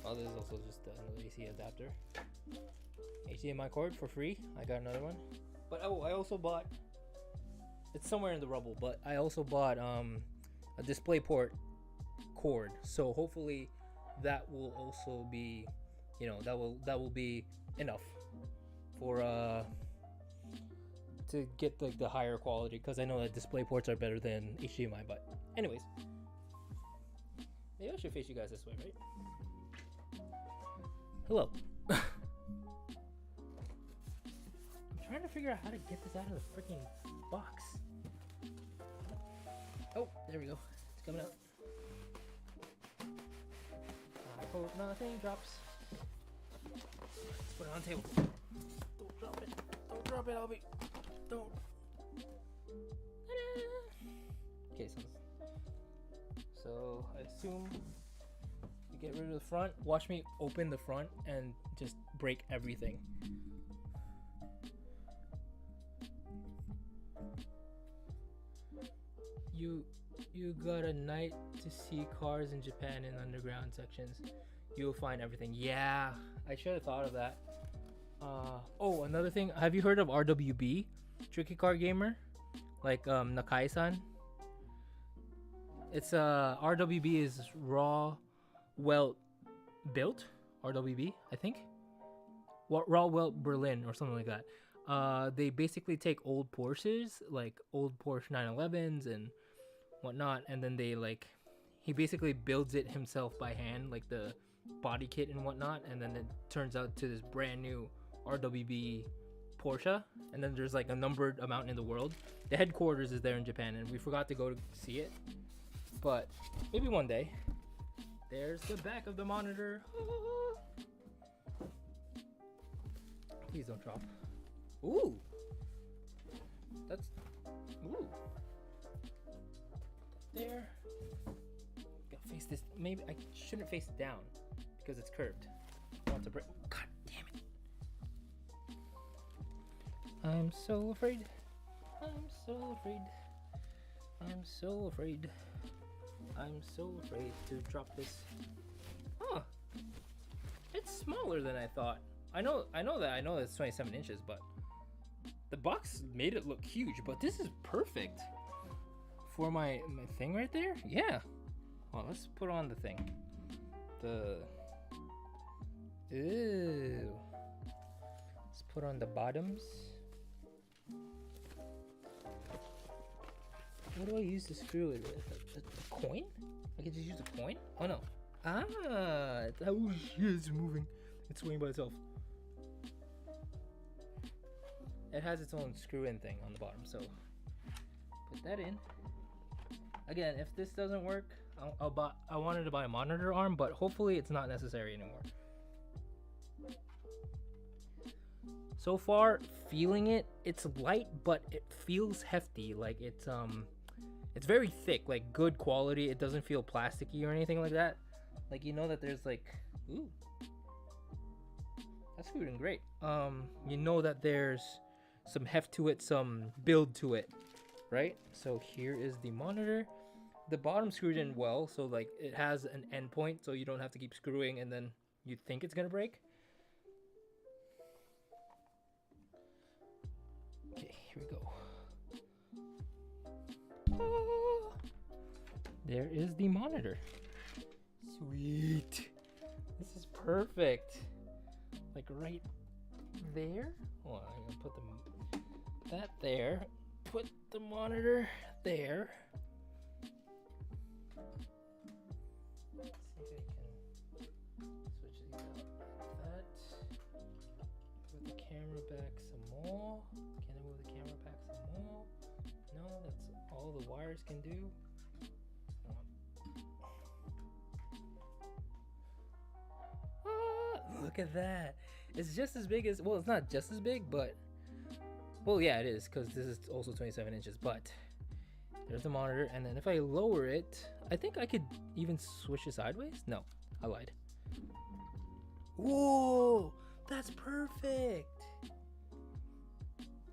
oh, this is also just another AC adapter. HDMI cord for free. I got another one. But oh, I also bought, it's somewhere in the rubble, but I also bought a DisplayPort cord. So hopefully that will also be, that will be enough for to get the higher quality, because I know that DisplayPorts are better than HDMI. But anyways, maybe I should face you guys this way, right? Hello. I'm trying to figure out how to get this out of the freaking box. Oh, there we go. It's coming out. I hope nothing drops. Let's put it on the table. Don't drop it. Don't drop it, Albie. Don't. Okay, so I assume you get rid of the front. Watch me open the front and just break everything. You got a night to see cars in Japan in underground sections. You'll find everything. Yeah, I should have thought of that. Oh, another thing. Have you heard of RWB? Tricky Car Gamer? Like Nakai-san? It's RWB is raw welt built. RWB, I think. Raw welt Berlin or something like that. They basically take old Porsches, like old Porsche 911s and whatnot, and then he basically builds it himself by hand, like the body kit and whatnot, and then it turns out to this brand new RWB Porsche. And then there's like a numbered amount in the world. The headquarters is there in Japan, and we forgot to go to see it, but maybe one day. There's the back of the monitor. Please don't drop. Ooh, ooh. There. Gotta face this. Maybe I shouldn't face it down because it's curved. I want to break. God damn it! I'm so afraid. I'm so afraid. I'm so afraid. I'm so afraid to drop this. Huh. It's smaller than I thought. I know it's 27 inches, but the box made it look huge, but this is perfect for my thing right there. Yeah. Well, let's put on the thing. Ew. Let's put on the bottoms. What do I use to screw it with? A coin? I can just use a coin? Oh no. Ah, oh shit, it's moving. It's swinging by itself. It has its own screw-in thing on the bottom, so put that in. Again, if this doesn't work, I wanted to buy a monitor arm, but hopefully it's not necessary anymore. So far, feeling it, it's light, but it feels hefty. Like it's very thick, like good quality. It doesn't feel plasticky or anything like that. Like, you know that there's like, ooh, that's screwed in great. You know that there's some heft to it, some build to it, right? So here is the monitor. The bottom screwed in well, so like it has an end point, so you don't have to keep screwing and then you think it's gonna break. Okay, here we go. Ah, there is the monitor. Sweet. This is perfect. Like right there. Well, I'm gonna put that there. Put the monitor there. Let's see if I can switch these out. That. Put the camera back some more. Can I move the camera back some more? No, that's all the wires can do. Look at that. It's just as big as, well, it's not just as big, but, well, yeah, it is, because this is also 27 inches, but there's the monitor, and then if I lower it, I think I could even switch it sideways. No, I lied. Whoa, that's perfect.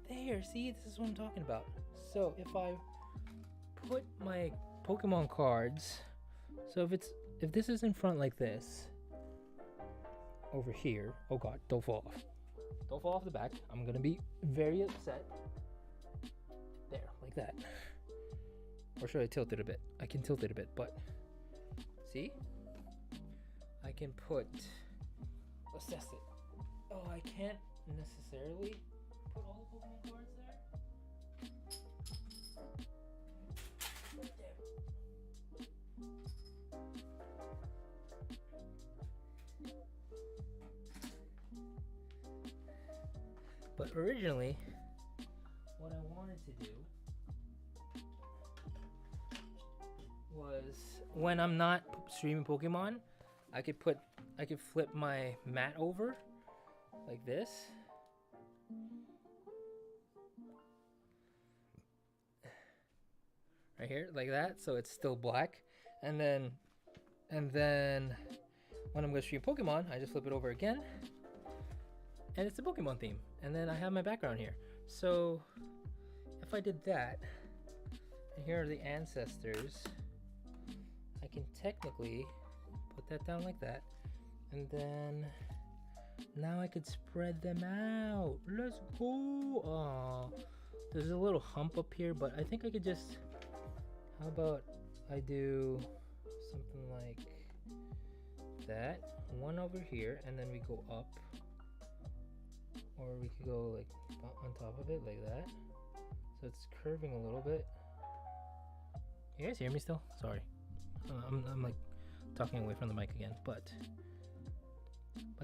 There, see, this is what I'm talking about. So if I put my Pokemon cards, so if this is in front like this, over here, oh god, don't fall off. Don't fall off the back. I'm gonna be very upset. There, like that. Or should I tilt it a bit? I can tilt it a bit, but see? I can assess it. Oh, I can't necessarily put all the Pokemon cards there. But originally, what I wanted to do was, when I'm not streaming Pokemon, I could flip my mat over like this. Right here, like that, so it's still black. And then when I'm gonna stream Pokemon, I just flip it over again. And it's a Pokemon theme. And then I have my background here. So if I did that, and here are the ancestors, I can technically put that down like that. And then now I could spread them out. Let's go. Aw, there's a little hump up here, but I think I could just, how about I do something like that, one over here, and then we go up, or we could go like on top of it like that, so it's curving a little bit. You guys hear me still? Sorry, I'm like talking away from the mic again, but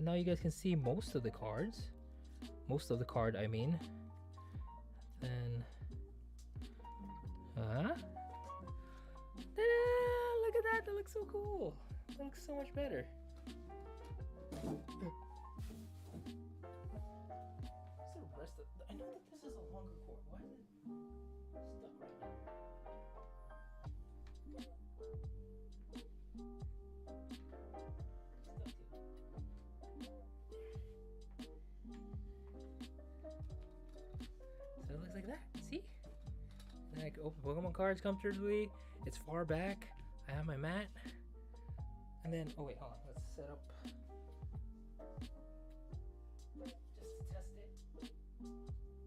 now you guys can see most of the cards, I mean. Then ta-da! Look at that, that looks so cool. That looks so much better. I know that this is a longer cord. Why is it stuck right now? So it looks like that. See? And I can open Pokemon cards comfortably. It's far back. I have my mat. And then, oh wait, hold on. Let's set up. Just to test it.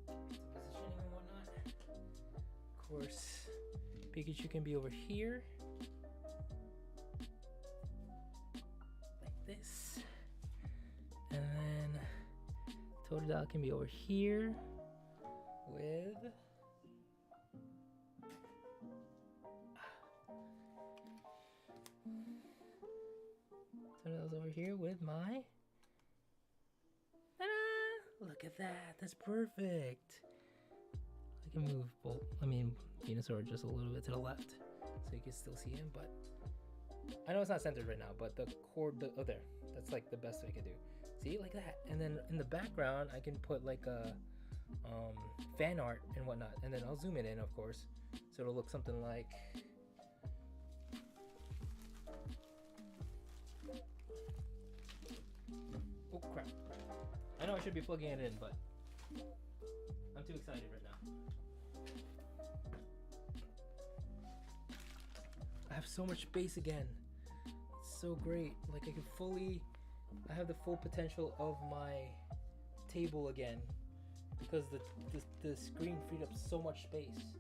Positioning and whatnot. Of course, Pikachu can be over here. Like this. And then Totodile can be over here with Totodile's over here with my ta-da! Look at that, that's perfect. I can move both, Venusaur just a little bit to the left so you can still see him, but I know it's not centered right now, but the cord, oh there, that's like the best I can do. See, like that. And then in the background, I can put like a fan art and whatnot, and then I'll zoom it in, of course, so it'll look something like oh crap. I know I should be plugging it in, but I'm too excited right now. I have so much space again. It's so great. Like I have the full potential of my table again because the screen freed up so much space.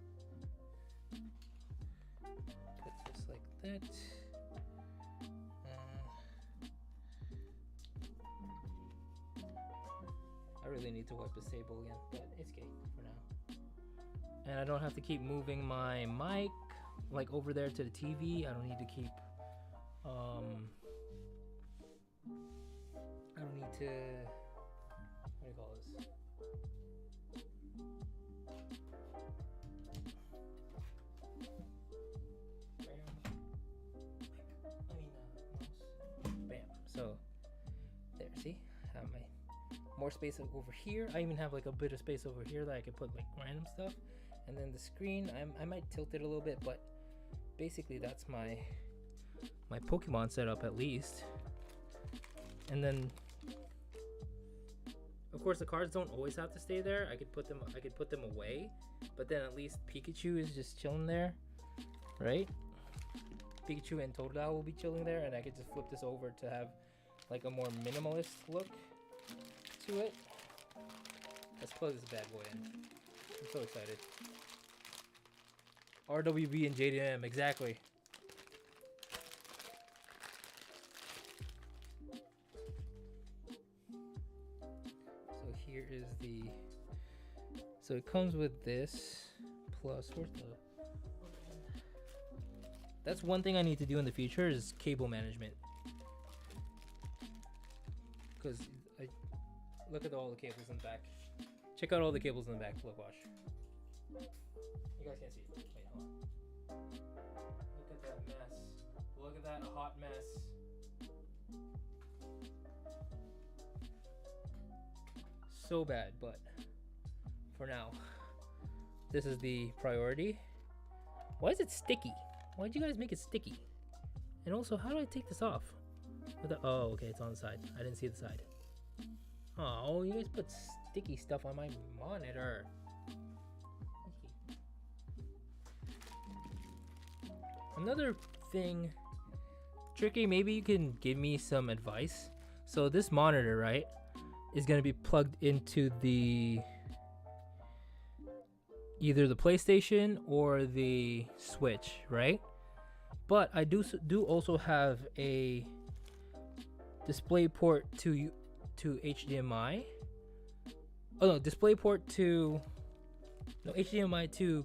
Put this like that. I really need to wipe this table again, but it's okay for now. And I don't have to keep moving my mic like over there to the TV. I don't need to keep I don't need to, what do you call this? Bam. So there, see? I have my more space over here. I even have like a bit of space over here that I can put like random stuff. And then the screen, I might tilt it a little bit, but basically that's my Pokemon setup at least. And then of course the cards don't always have to stay there. I could put them away, but then at least Pikachu is just chilling there, right? Pikachu and Totodile will be chilling there, and I could just flip this over to have like a more minimalist look to it. Let's plug this bad boy in. I'm so excited. RWB and JDM, exactly. So here is so it comes with this, plus, where's the, that's one thing I need to do in the future is cable management. Because look at all the cables in the back. Check out all the cables in the back, look, watch. You guys can't see it. Wait, hold on. Look at that mess. Look at that hot mess. So bad, but for now, this is the priority. Why is it sticky? Why'd you guys make it sticky? And also, how do I take this off? Oh, okay, it's on the side. I didn't see the side. Oh, you guys put sticky stuff on my monitor. Another thing, Tricky, maybe you can give me some advice. So this monitor, right, is gonna be plugged into either the PlayStation or the Switch, right? But I do also have a display port to HDMI. Oh no, display port to HDMI to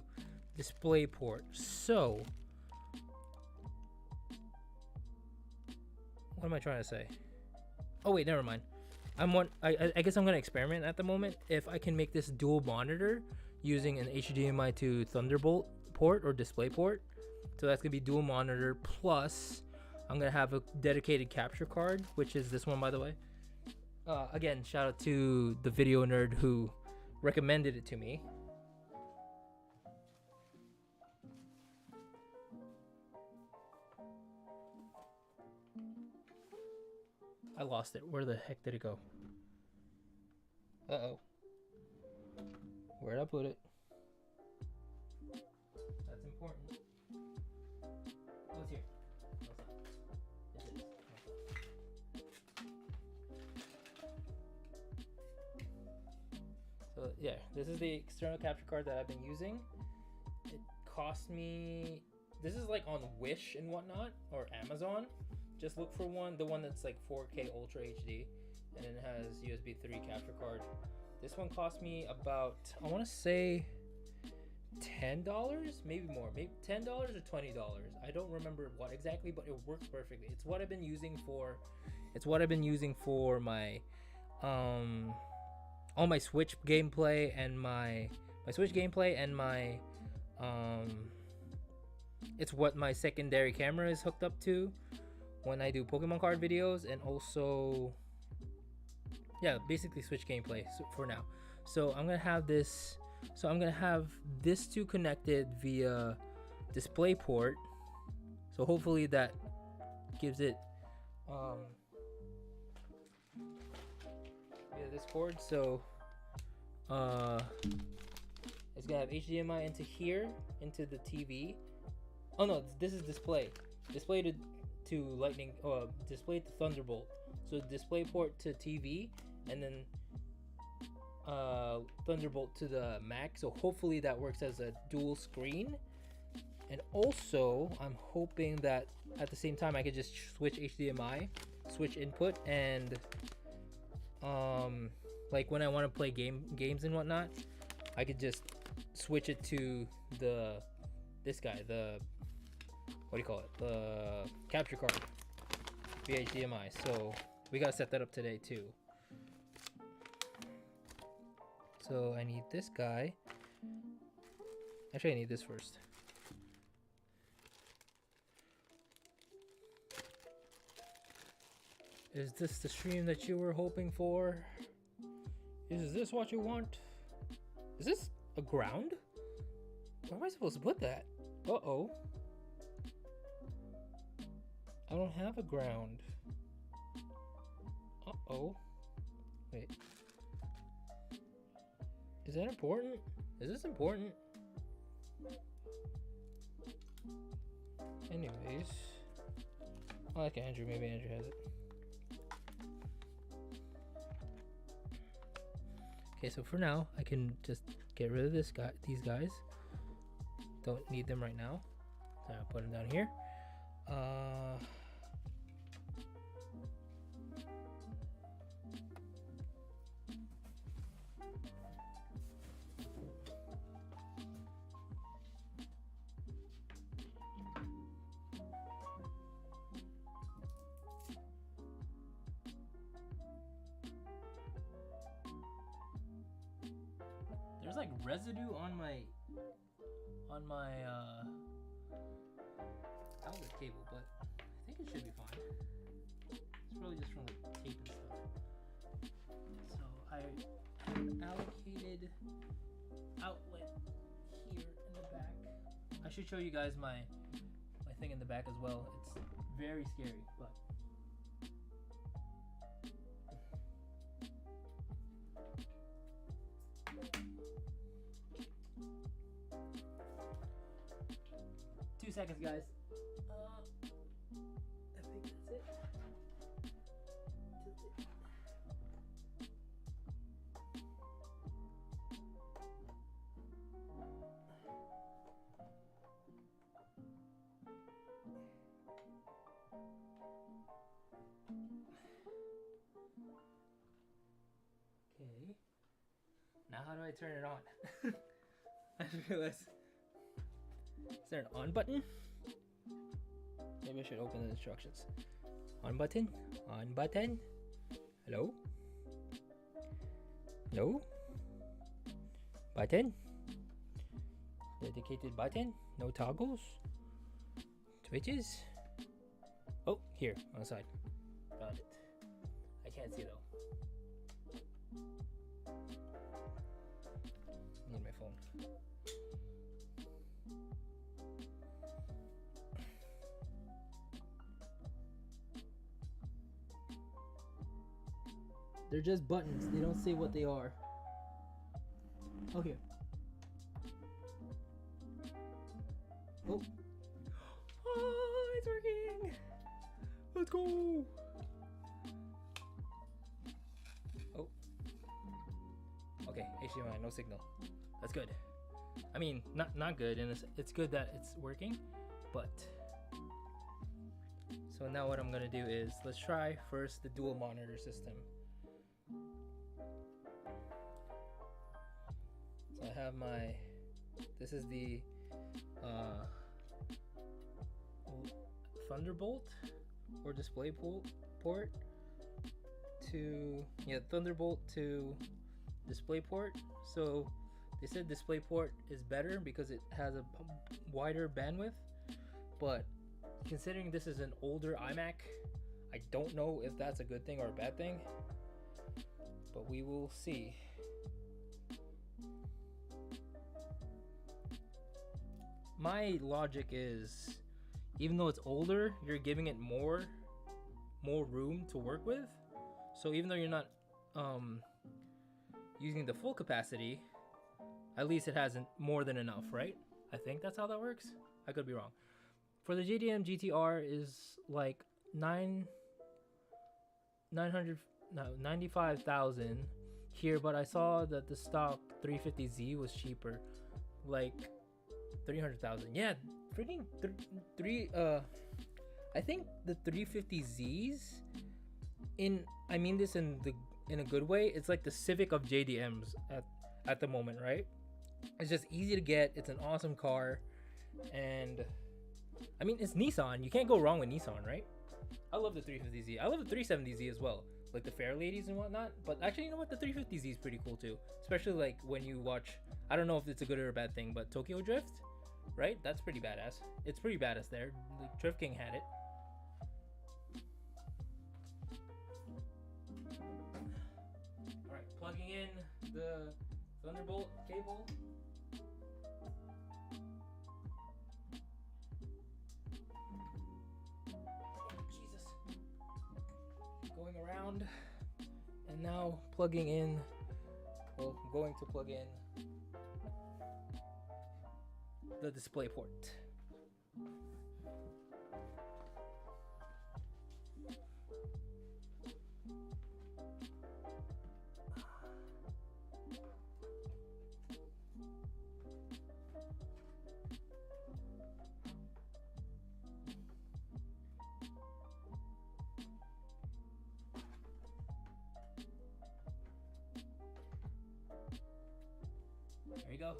display port. So what am I trying to say? Oh wait, never mind. I guess I'm gonna experiment at the moment if I can make this dual monitor using an HDMI to Thunderbolt port or display port. So that's gonna be dual monitor, plus I'm gonna have a dedicated capture card, which is this one, by the way. Again, shout out to the video nerd who recommended it to me. I lost it. Where the heck did it go? Uh-oh. Where'd I put it? That's important. Oh, it's here. No, it's not. So yeah, this is the external capture card that I've been using. It cost me, this is like on Wish and whatnot, or Amazon. Just look for the one that's like 4K Ultra HD, and then it has USB 3 capture card. This one cost me about, I want to say $10, maybe more, maybe $10 or $20. I don't remember what exactly, but it works perfectly. It's what I've been using for my all my Switch gameplay and my it's what my secondary camera is hooked up to when I do Pokemon card videos, and also basically Switch gameplay for now. So I'm gonna have this two connected via DisplayPort, so hopefully that gives it via this cord. So it's gonna have HDMI into here, into the TV. Oh no, this is display to lightning, display to Thunderbolt. So display port to TV, and then Thunderbolt to the Mac. So hopefully that works as a dual screen. And also I'm hoping that at the same time I could just switch HDMI, switch input, and like when I want to play games and whatnot, I could just switch it to this guy, the capture card via HDMI. So we gotta set that up today too. So I need this guy. Actually, I need this first. Is this the stream that you were hoping for? Is this what you want? Is this a ground? Where am I supposed to put that? Uh-oh. I don't have a ground. Uh-oh. Wait. Is that important? Is this important? Anyways. I like Andrew. Maybe Andrew has it. Okay, so for now, I can just get rid of these guys. Don't need them right now. So I'll put them down here. There's like residue on my outlet cable, but I think it should be fine. It's probably just from the tape and stuff. So I allocated outlet here in the back. I should show you guys my thing in the back as well. It's very scary, but 2 seconds, guys. I think that's it. How do I turn it on? I just realized. Is there an on button? Maybe I should open the instructions. On button? On button? Hello? No? Button? Dedicated button? No toggles? Switches? Oh, here, on the side. Found it. I can't see though. Need my phone. They're just buttons. They don't say what they are. Oh, here. Oh. Oh, it's working. Let's go. Oh. Okay, HDMI, no signal. That's good. I mean, not good, and it's good that it's working, but. So now what I'm gonna do is, let's try first the dual monitor system. So I have my, this is the Thunderbolt or display port to, yeah, Thunderbolt to display port. So they said display port is better because it has a wider bandwidth, but considering this is an older iMac, I don't know if that's a good thing or a bad thing, but we will see. My logic is, even though it's older, you're giving it more room to work with. So even though you're not using the full capacity, at least it has more than enough, right? I think that's how that works. I could be wrong. For the JDM GTR is like 95,000 here, but I saw that the stock 350Z was cheaper, like 300,000. Yeah, freaking I think the 350Zs, I mean this in a good way, it's like the Civic of JDMs at the moment, right? It's just easy to get. It's an awesome car, and I mean, it's Nissan. You can't go wrong with Nissan, right? I love the 350Z. I love the 370Z as well, like the Fair Ladies and whatnot. But actually, you know what? The 350Z is pretty cool too, especially like when you watch, I don't know if it's a good or a bad thing, but Tokyo Drift, right? That's pretty badass. It's pretty badass there. Like, Drift King had it. All right, plugging in the Thunderbolt cable. Going around, and now plugging in, well, I'm going to plug in the display port. There you go.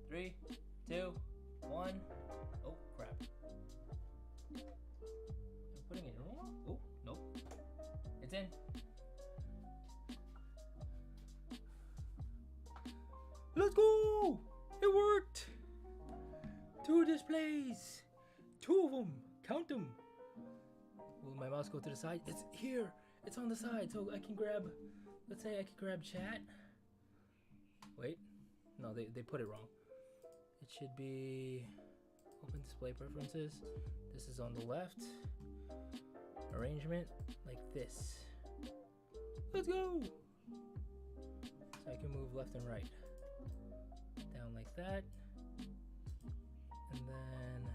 3, 2, 1. Oh crap. I'm putting it wrong? Oh, nope. It's in. Let's go! It worked! 2 displays! 2 of them! Count them! Will my mouse go to the side? It's here! It's on the side, so I can grab, let's say I can grab chat. Wait. No, they put it wrong. It should be open display preferences. This is on the left. Arrangement like this. Let's go! So I can move left and right. Down like that. And then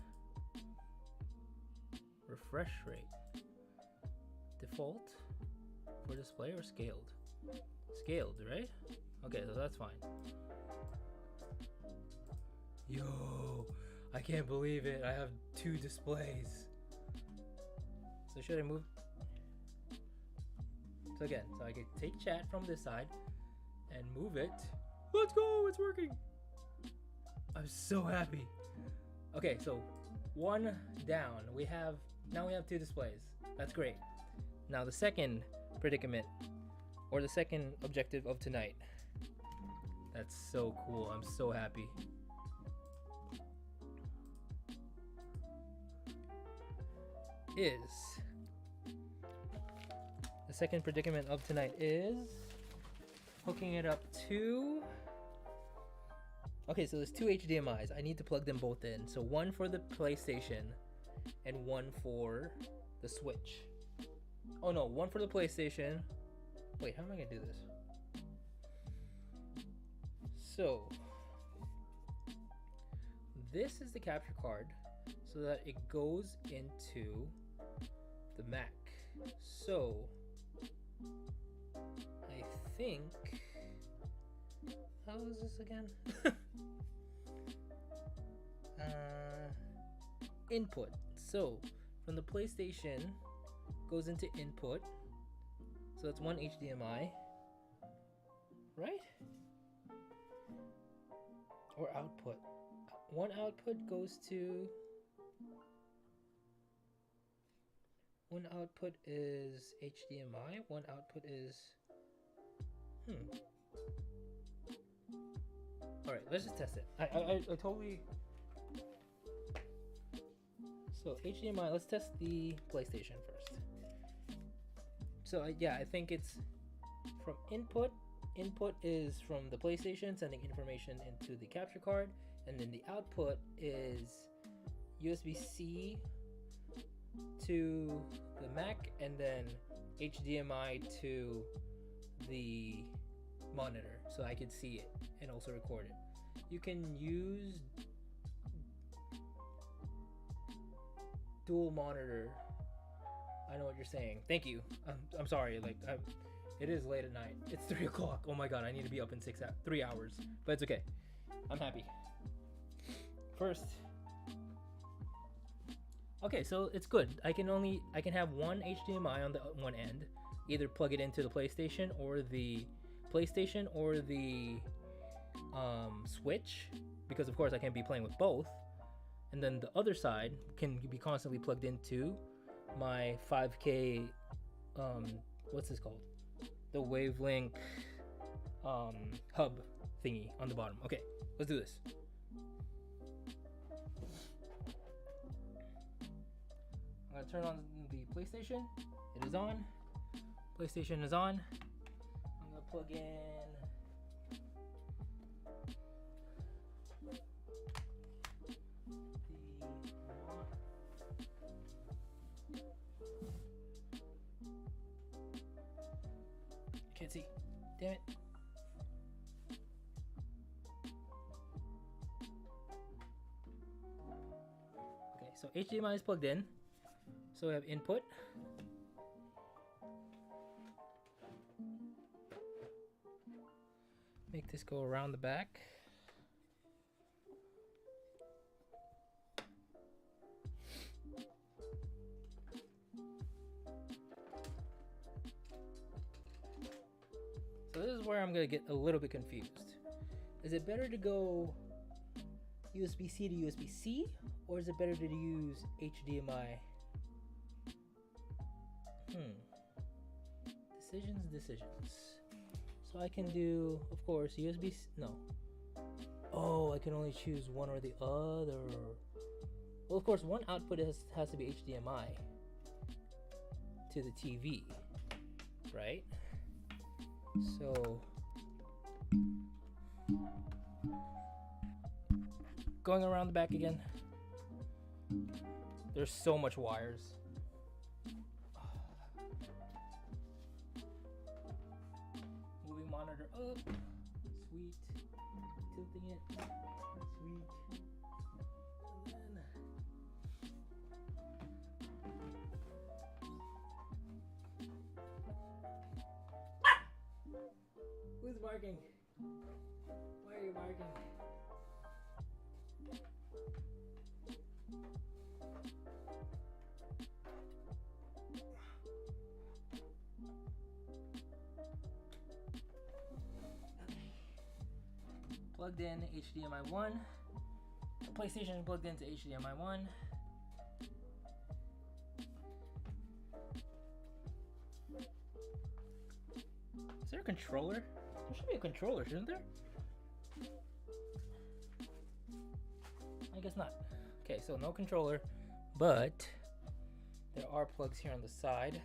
refresh rate. Default for display or scaled? Scaled, right? Okay, so that's fine. Yo, I can't believe it. I have 2 displays. So should I move? So again, so I can take chat from this side and move it. Let's go, it's working. I'm so happy. Okay, so one down. Now we have 2 displays. That's great. Now the second predicament, or the second objective of tonight. That's so cool. I'm so happy. The second predicament of tonight is hooking it up to... Okay, so there's 2 HDMIs. I need to plug them both in. So one for the PlayStation and one for the Switch. Oh no, one for the PlayStation. Wait, how am I gonna do this? So this is the capture card so that it goes into the Mac. So I think, how is this again? Input. So from the PlayStation goes into input. So that's one HDMI, right? Or output. One output goes to... One output is HDMI. One output is... Alright, let's just test it. I totally... So HDMI, let's test the PlayStation first. So yeah, I think it's from input. Input is from the PlayStation sending information into the capture card, and then the output is USB-C to the Mac, and then HDMI to the monitor so I could see it and also record it. You can use dual monitor. I know what you're saying. Thank you. I'm sorry. It is late at night. It's 3 o'clock. Oh my god, I need to be up in 3 hours. But it's okay. I'm happy. First. Okay, so it's good. I can have one HDMI on the one end. Either plug it into the PlayStation or the Switch, because of course I can't be playing with both. And then the other side can be constantly plugged into my 5K what's this called? The Wavelink hub thingy on the bottom. Okay, let's do this. I'm gonna turn on the PlayStation. It is on. PlayStation is on. I'm gonna plug in can't see. Damn it. Okay, so HDMI is plugged in. So we have input. Make this go around the back. So this is where I'm gonna get a little bit confused. Is it better to go USB-C to USB-C, or is it better to use HDMI? Decisions. So I can do, of course, USB-C. No. Oh, I can only choose one or the other. Well, of course, one output has to be HDMI to the TV, right? So going around the back again. There's so much wires. Moving monitor up. Sweet. Tilting it. Sweet. And then who's barking? Why are you barking? plugged in HDMI 1. The PlayStation is plugged into HDMI 1. Is there a controller? There should be a controller, shouldn't there? I guess not. Okay, so no controller, but there are plugs here on the side.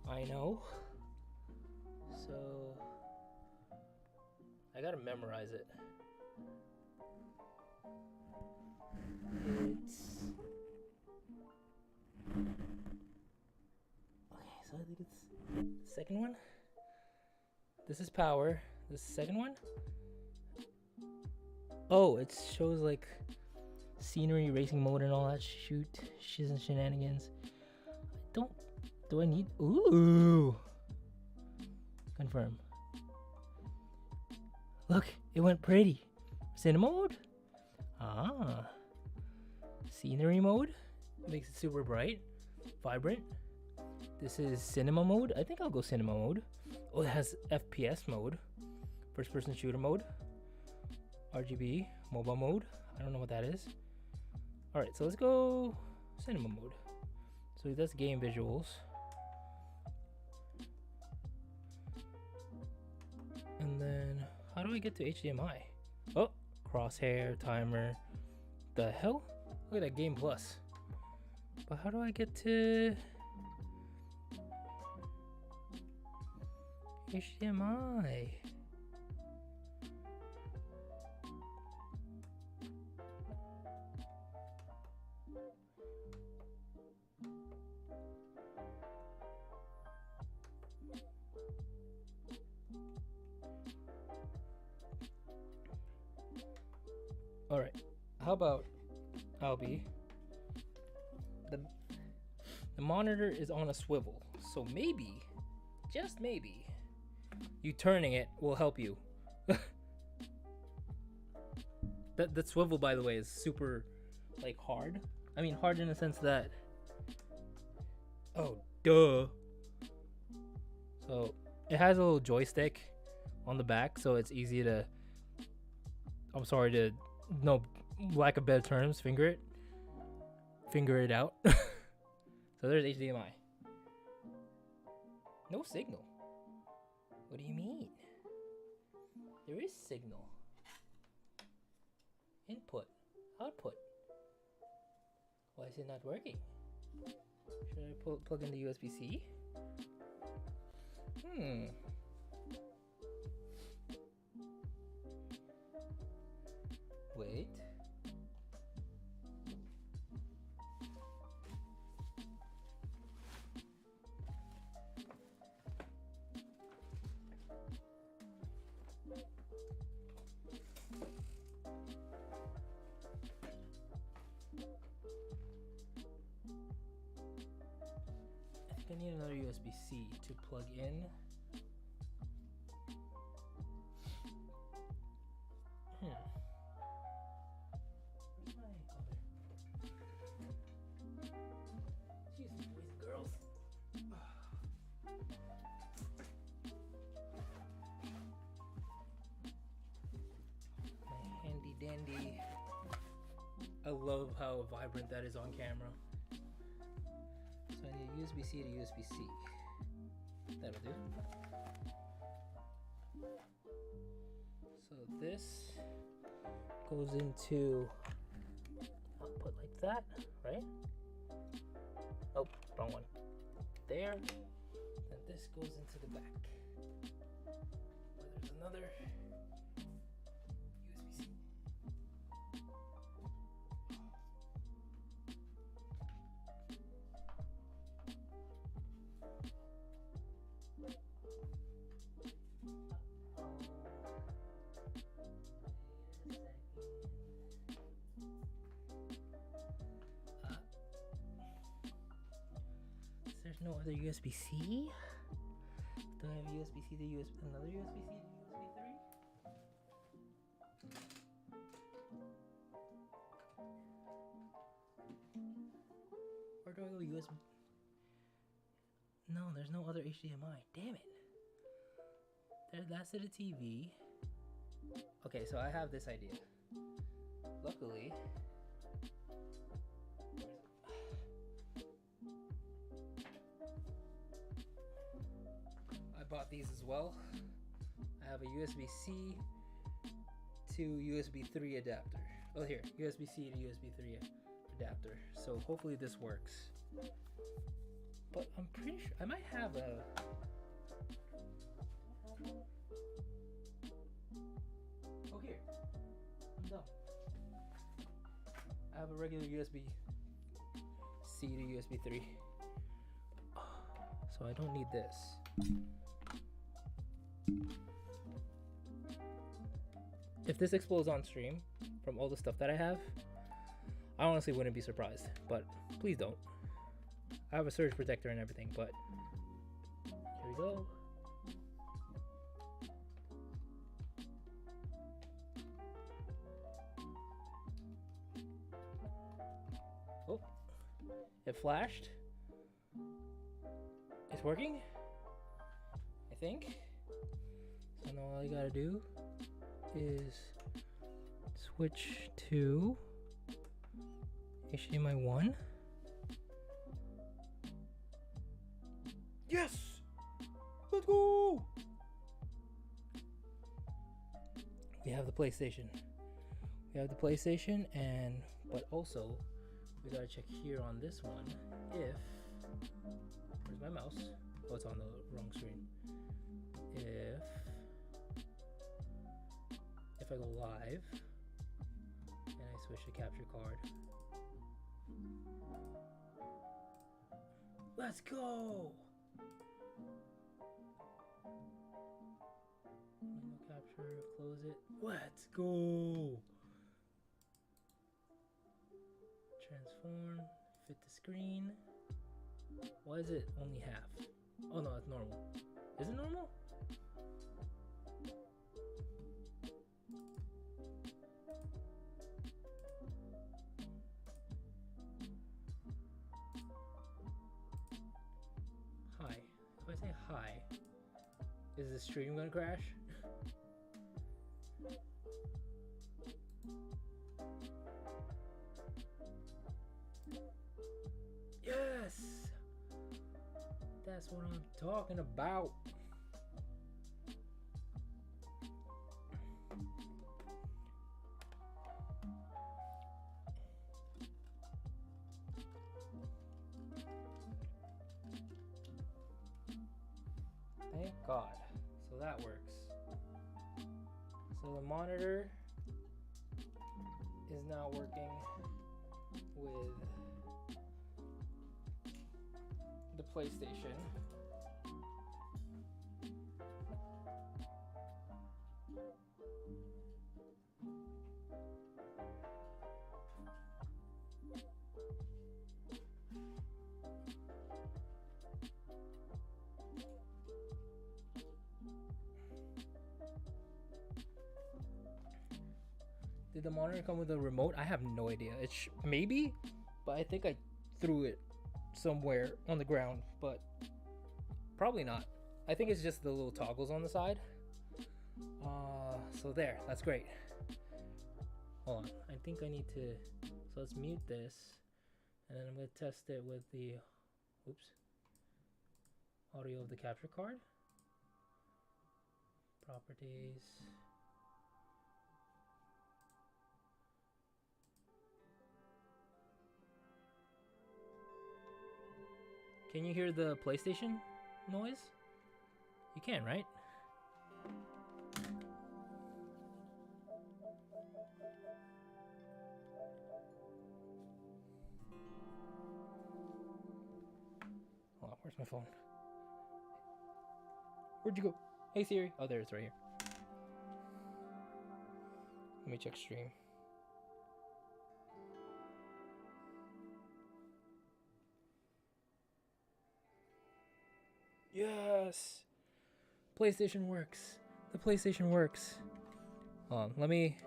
I know. So I gotta memorize it. It's okay, so I think it's the second one. This is power. This is the second one. Oh, it shows like scenery, racing mode, and all that shiz and shenanigans. Do I need? Ooh. Confirm. Look, it went pretty. Cinema mode? Ah. Scenery mode? Makes it super bright. Vibrant. This is cinema mode. I think I'll go cinema mode. Oh, it has FPS mode. First person shooter mode. RGB. Mobile mode. I don't know what that is. Alright, so let's go cinema mode. So that's game visuals. And then, how do I get to HDMI? Oh, crosshair, timer. The hell? Look at that, Game Plus. But how do I get to HDMI? All right, how about Albie? The monitor is on a swivel, so maybe, just maybe, you turning it will help you. That swivel, by the way, is super like hard. I mean hard in the sense that, oh duh. So it has a little joystick on the back, so it's easy to, I'm sorry to, no lack of better terms, finger it out. So there's HDMI. No signal. What do you mean? There is signal. Input, output. Why is it not working? Should I plug in the USB-C? Wait. I need another USB-C to plug in. Where's my other? Excuse me, boys and girls. My handy dandy. I love how vibrant that is on camera. So I need USB-C to USB-C. That'll do. So this goes into output like that, right? Oh, wrong one. There. And this goes into the back. There's another USB-C. There's no other USB-C? Do I have USB-C to another USB-C to USB 3? Where do I go USB? No, there's no other HDMI. Damn it. That's to the TV. Okay, so I have this idea. Luckily, I bought these as well. I have a USB-C to USB 3 adapter. Oh, here, USB-C to USB 3 adapter. So hopefully this works. But I'm pretty sure I might have a. Oh, here. I'm dumb. I have a regular USB-C to USB 3. So I don't need this. If this explodes on stream from all the stuff that I have, I honestly wouldn't be surprised, but please don't. I have a surge protector and everything, but here we go. Oh, it flashed. It's working, I think. So now all I gotta do is switch to HDMI 1. Yes! Let's go! We have the PlayStation. But also we gotta check here on this one if, where's my mouse? Oh, it's on the wrong screen. If I go live and I switch to capture card, let's go! Window capture, close it. Let's go! Transform, fit the screen. Why is it only half? Oh no, it's normal. Is it normal? Hi. If I say hi, is the stream gonna crash? Yes! That's what I'm talking about. Thank God. So that works. So the monitor is now working with the PlayStation. Did the monitor come with a remote? I have no idea. Maybe, but I think I threw it somewhere on the ground, but probably not. I think it's just the little toggles on the side. So there, that's great. Hold on, I think I need to, so let's mute this, and then I'm going to test it with the, oops, audio of the capture card. Properties. Can you hear the PlayStation noise? You can, right? Oh, where's my phone? Where'd you go? Hey Siri. Oh, there it's right here. Let me check stream. Yes! PlayStation works. The PlayStation works. Hold on, let me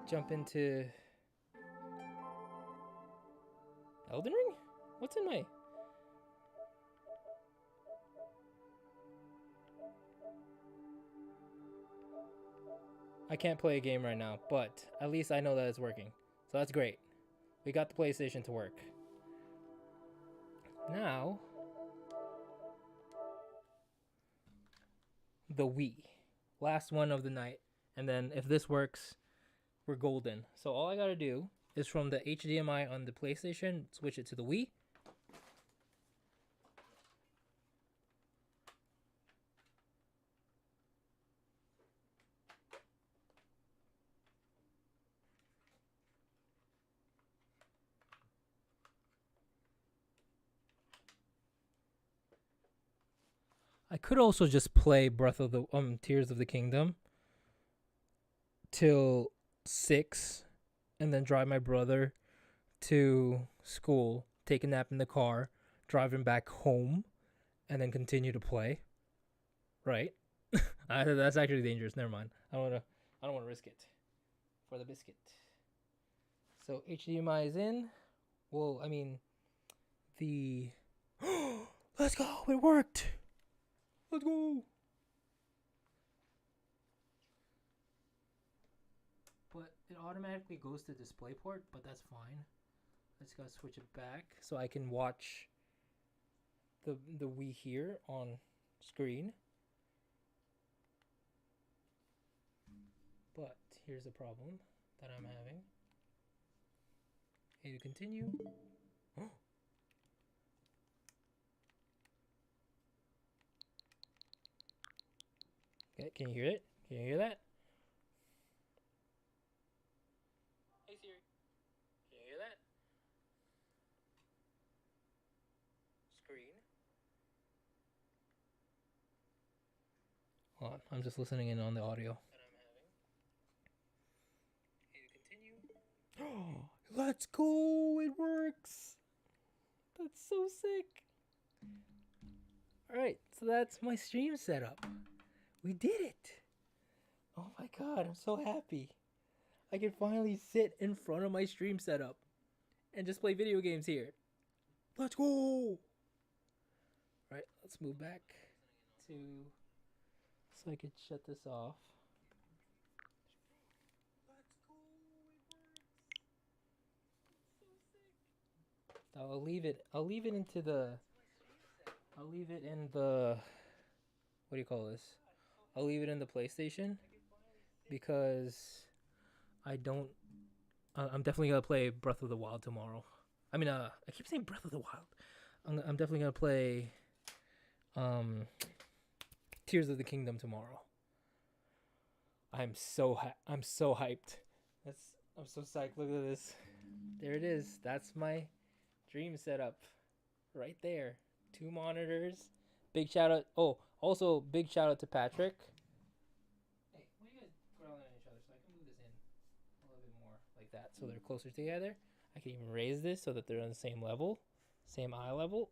jump into Elden Ring? What's in my... I can't play a game right now, but at least I know that it's working. So that's great. We got the PlayStation to work. Now, the Wii. Last one of the night. And then if this works, we're golden. So all I gotta do is from the HDMI on the PlayStation, switch it to the Wii. I could also just play Breath of the Tears of the Kingdom till 6 and then drive my brother to school, take a nap in the car, drive him back home, and then continue to play. Right? That's actually dangerous. Never mind. I don't wanna risk it for the biscuit. So HDMI is in. Well, I mean the let's go, it worked. Let's go. But it automatically goes to DisplayPort, but that's fine. I just gotta switch it back so I can watch the Wii here on screen. But here's the problem that I'm having. Okay, to continue. Okay, can you hear it? Can you hear that? Hey Siri, can you hear that? Screen. Hold on, I'm just listening in on the audio. Okay, to continue. Let's go! It works! That's so sick! Alright, so that's my stream setup. We did it! Oh my god, I'm so happy. I can finally sit in front of my stream setup and just play video games here. Let's go! Alright, let's move back to so I could shut this off. Let's go! It works! So sick. I'll leave it into the I'll leave it in the what do you call this? I'll leave it in the PlayStation because I'm definitely gonna play Breath of the Wild tomorrow. I mean, I keep saying Breath of the Wild. I'm definitely gonna play Tears of the Kingdom tomorrow. I'm so hyped. I'm so psyched. Look at this. There it is. That's my dream setup, right there. 2 monitors. Big shout out. Oh, also big shout out to Patrick. Hey, what are you guys growling at each other so I can move this in a little bit more like that so they're closer together. I can even raise this so that they're on the same level, same eye level,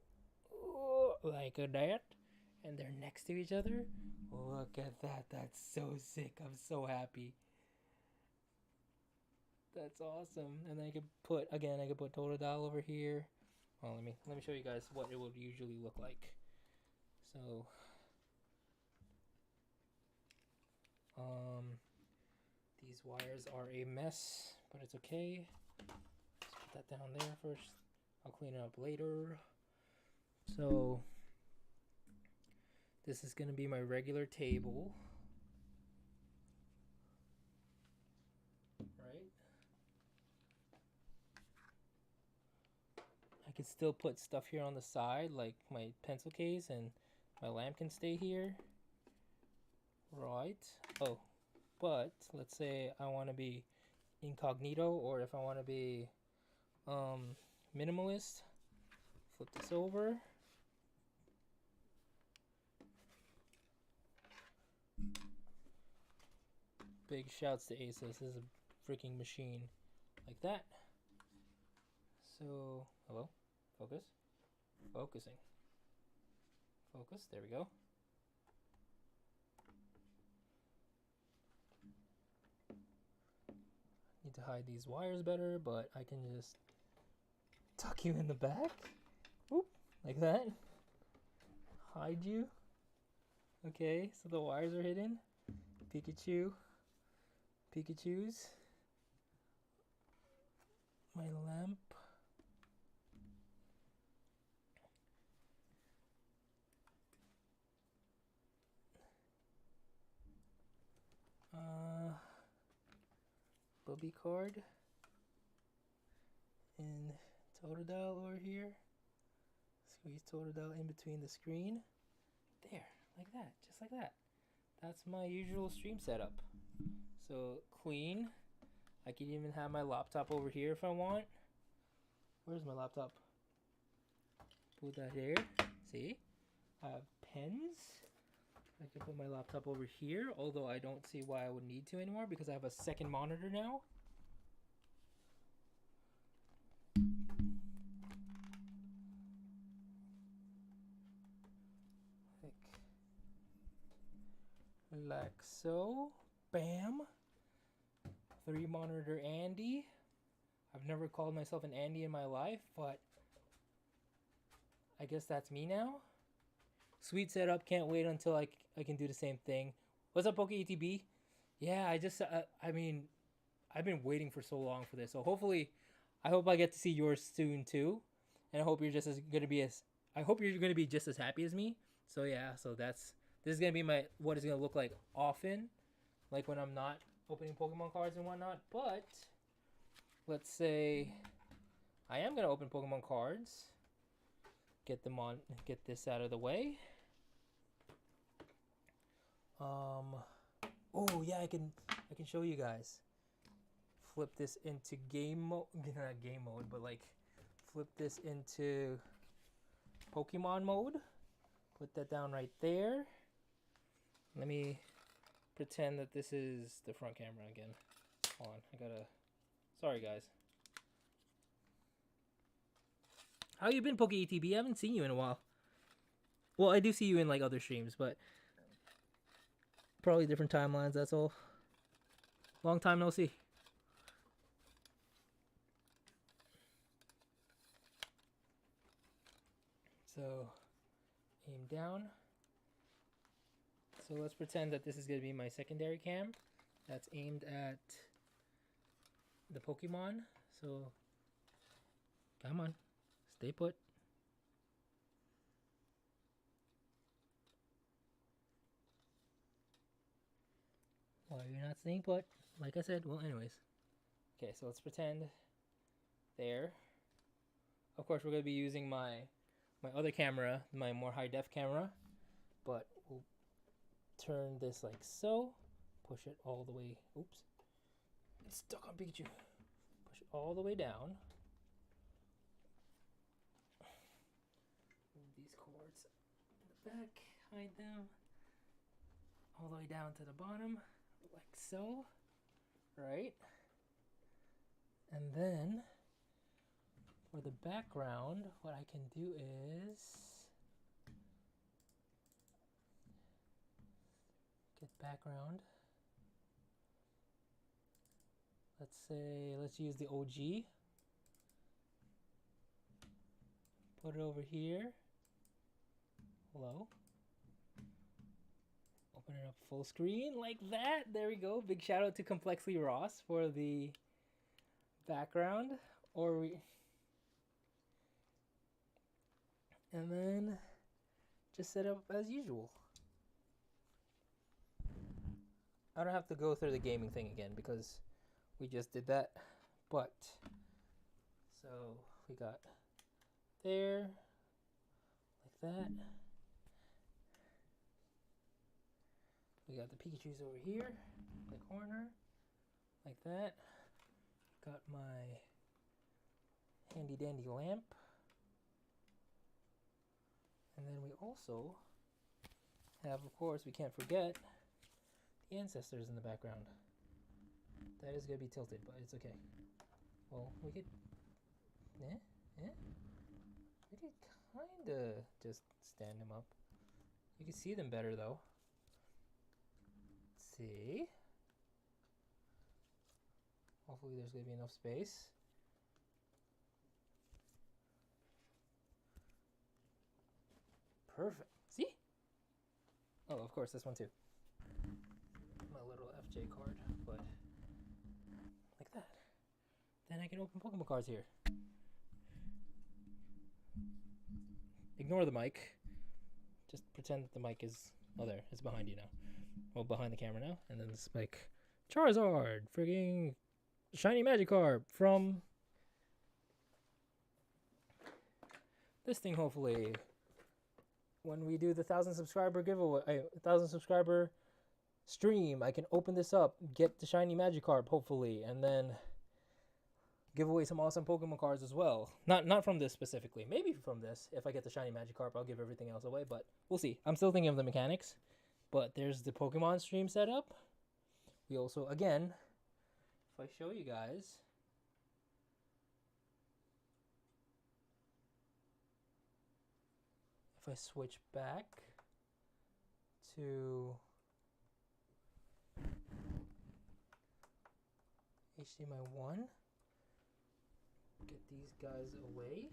like that, and they're next to each other. Look at that. That's so sick. I'm so happy. That's awesome. And then I could put Totodile over here. Well, let me show you guys what it would usually look like. So these wires are a mess, but it's okay. Let's put that down there first. I'll clean it up later. So this is gonna be my regular table. Right? I can still put stuff here on the side, like my pencil case, and my lamp can stay here. Right. Oh, but let's say I want to be incognito, or if I want to be minimalist, flip this over. Big shouts to Asus. This is a freaking machine. Like that. So, hello? Focus. Focusing. Focus. There we go. Need to hide these wires better, but I can just tuck you in the back. Oop, like that. Hide you. Okay, so the wires are hidden. Pikachu. Pikachus. My lamp. Bubby card. And Totodile over here. Squeeze Totodile in between the screen. There, like that, just like that. That's my usual stream setup. So clean. I can even have my laptop over here if I want. Where's my laptop? Put that here. See? I have pens. I can put my laptop over here, although I don't see why I would need to anymore because I have a second monitor now. Like so. Bam. 3 monitor Andy. I've never called myself an Andy in my life, but I guess that's me now. Sweet setup. Can't wait until I can do the same thing. What's up, Poke ETB? Yeah, I mean, I've been waiting for so long for this. So hopefully, I hope I get to see yours soon too. And I hope you're just as gonna be as I hope you're gonna be just as happy as me. So yeah, so this is gonna be what it's gonna look like often, like when I'm not opening Pokemon cards and whatnot. But let's say I am gonna open Pokemon cards. Get this out of the way. Oh yeah, I can show you guys. Flip this into game mode, not game mode, but like flip this into Pokemon mode. Put that down right there. Let me pretend that this is the front camera again. Hold on, sorry guys. How you been, Poke ETB? I haven't seen you in a while. Well, I do see you in like other streams, but probably different timelines, that's all. Long time no see. So, aim down. So let's pretend that this is going to be my secondary cam. That's aimed at the Pokemon. So, come on. Stay put. Well, you're not staying put. Like I said, well, anyways. Okay, so let's pretend there. Of course, we're going to be using my other camera, my more high-def camera. But we'll turn this like so. Push it all the way. Oops. It's stuck on Pikachu. Push it all the way down. Move these cords in the back. Hide them. All the way down to the bottom. Like so. Right. And then for the background, what I can do is get background. Let's use the OG. Put it over here. Hello. Open it up full screen like that. There we go. Big shout out to Complexly Ross for the background. And then just set up as usual. I don't have to go through the gaming thing again because we just did that. But so we got there like that. We got the Pikachus over here in the corner like that. Got my handy dandy lamp. And then we also have, of course, we can't forget the ancestors in the background. That is going to be tilted, but it's okay. Well, we could, we could kind of just stand them up. You can see them better, though. Let's see. Hopefully there's going to be enough space. Perfect. See? Oh, of course, this one too. My little FJ card, but then I can open Pokemon cards here. Ignore the mic. Just pretend that the mic is... Oh, there. It's behind you now. Well, behind the camera now. And then this mic. Charizard. Frigging shiny Magikarp from... this thing, hopefully. When we do the 1,000 subscriber giveaway... 1,000 subscriber stream, I can open this up. Get the shiny Magikarp, hopefully. And then... give away some awesome Pokemon cards as well. Not from this specifically. Maybe from this. If I get the shiny Magikarp, I'll give everything else away. But we'll see. I'm still thinking of the mechanics. But there's the Pokemon stream setup. We also, again, if I show you guys... if I switch back to HDMI 1... get these guys away.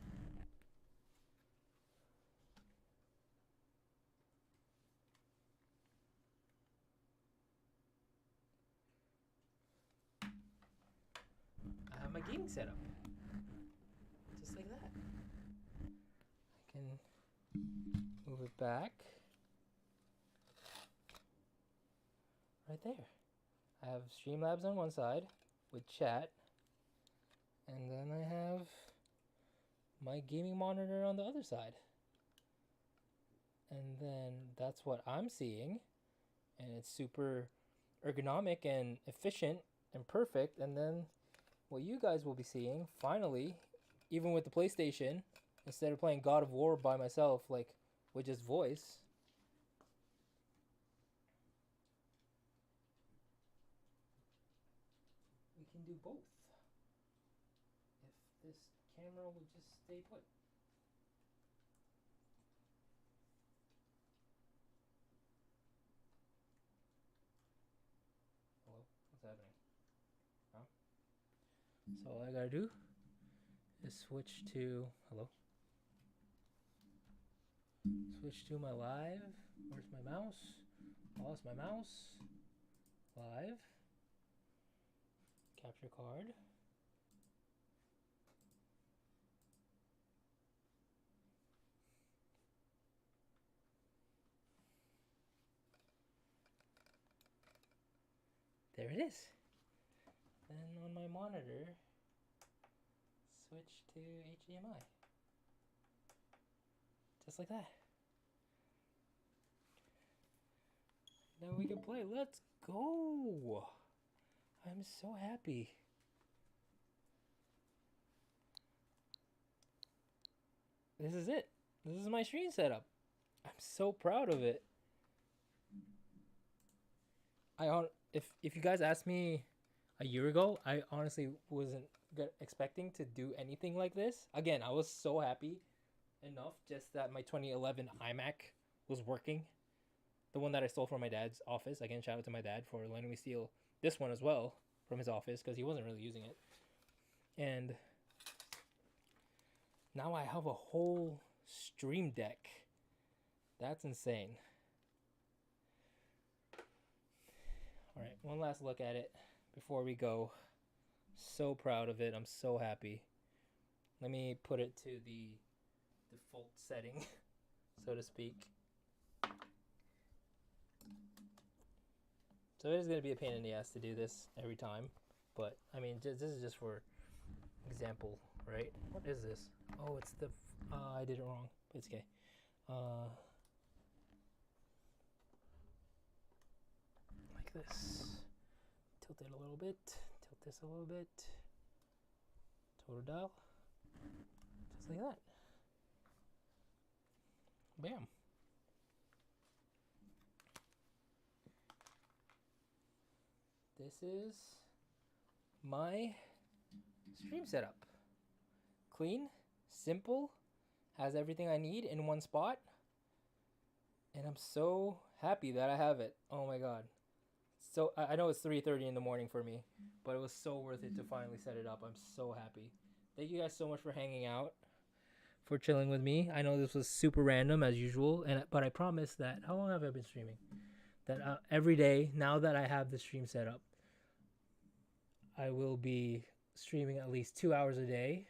I have my gaming setup. Just like that. I can move it back. Right there. I have Streamlabs on one side with chat. And then I have my gaming monitor on the other side. And then that's what I'm seeing. And it's super ergonomic and efficient and perfect. And then what you guys will be seeing, finally, even with the PlayStation, instead of playing God of War by myself, like with just voice, we can do both. This camera will just stay put. Hello? What's happening? Huh? So all I gotta do is switch to... hello? Switch to my live. Where's my mouse? Lost my mouse. Live. Capture card. There it is. Then on my monitor, switch to HDMI. Just like that. Now we can play. Let's go. I'm so happy. This is it. This is my stream setup. I'm so proud of it. If you guys asked me a year ago, I honestly wasn't expecting to do anything like this. Again, I was so happy enough just that my 2011 iMac was working. The one that I stole from my dad's office. Again, shout out to my dad for letting me steal this one as well from his office because he wasn't really using it. And now I have a whole stream deck. That's insane. All right, one last look at it before we go. So proud of it. I'm so happy. Let me put it to the default setting, so to speak. So it is going to be a pain in the ass to do this every time. But, I mean, this is just for example, right? What is this? Oh, it's the... I did it wrong. But it's okay. Like this. Tilt it a little bit. Tilt this a little bit. Total dial. Just like that. Bam. This is my stream setup. Clean, simple, has everything I need in one spot. And I'm so happy that I have it. Oh my god. So I know it's 3:30 in the morning for me, but it was so worth it to finally set it up. I'm so happy. Thank you guys so much for hanging out, for chilling with me. I know this was super random as usual, but I promise that, how long have I been streaming? That every day, now that I have the stream set up, I will be streaming at least 2 hours a day.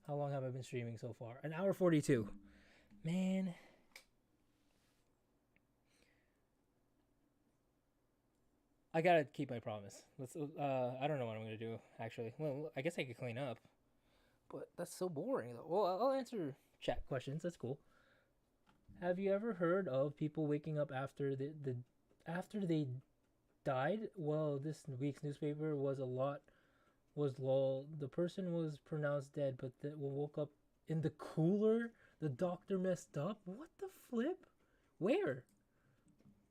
How long have I been streaming so far? An hour 42. Man. I gotta keep my promise. Let's. I don't know what I'm gonna do actually. Well, I guess I could clean up, but that's so boring. Though. Well, I'll answer chat questions. That's cool. Have you ever heard of people waking up after after they died? Well, this week's newspaper was a lot was lol. The person was pronounced dead, but woke up in the cooler. The doctor messed up. What the flip? Where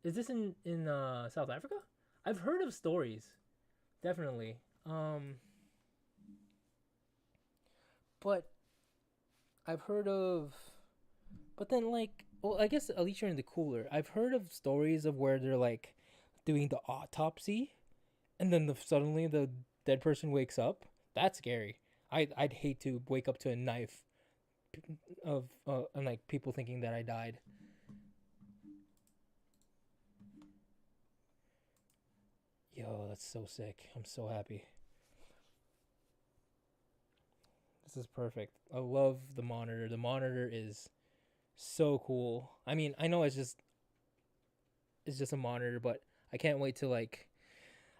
is this in South Africa? I've heard of stories, definitely. But I've heard of, but then like, well, I guess at least you're in the cooler. I've heard of stories of where they're like doing the autopsy, and then suddenly the dead person wakes up. That's scary. I'd hate to wake up to a knife of and like people thinking that I died. Yo, that's so sick. I'm so happy. This is perfect. I love the monitor. The monitor is so cool. I mean, I know it's just a monitor, but I can't wait to like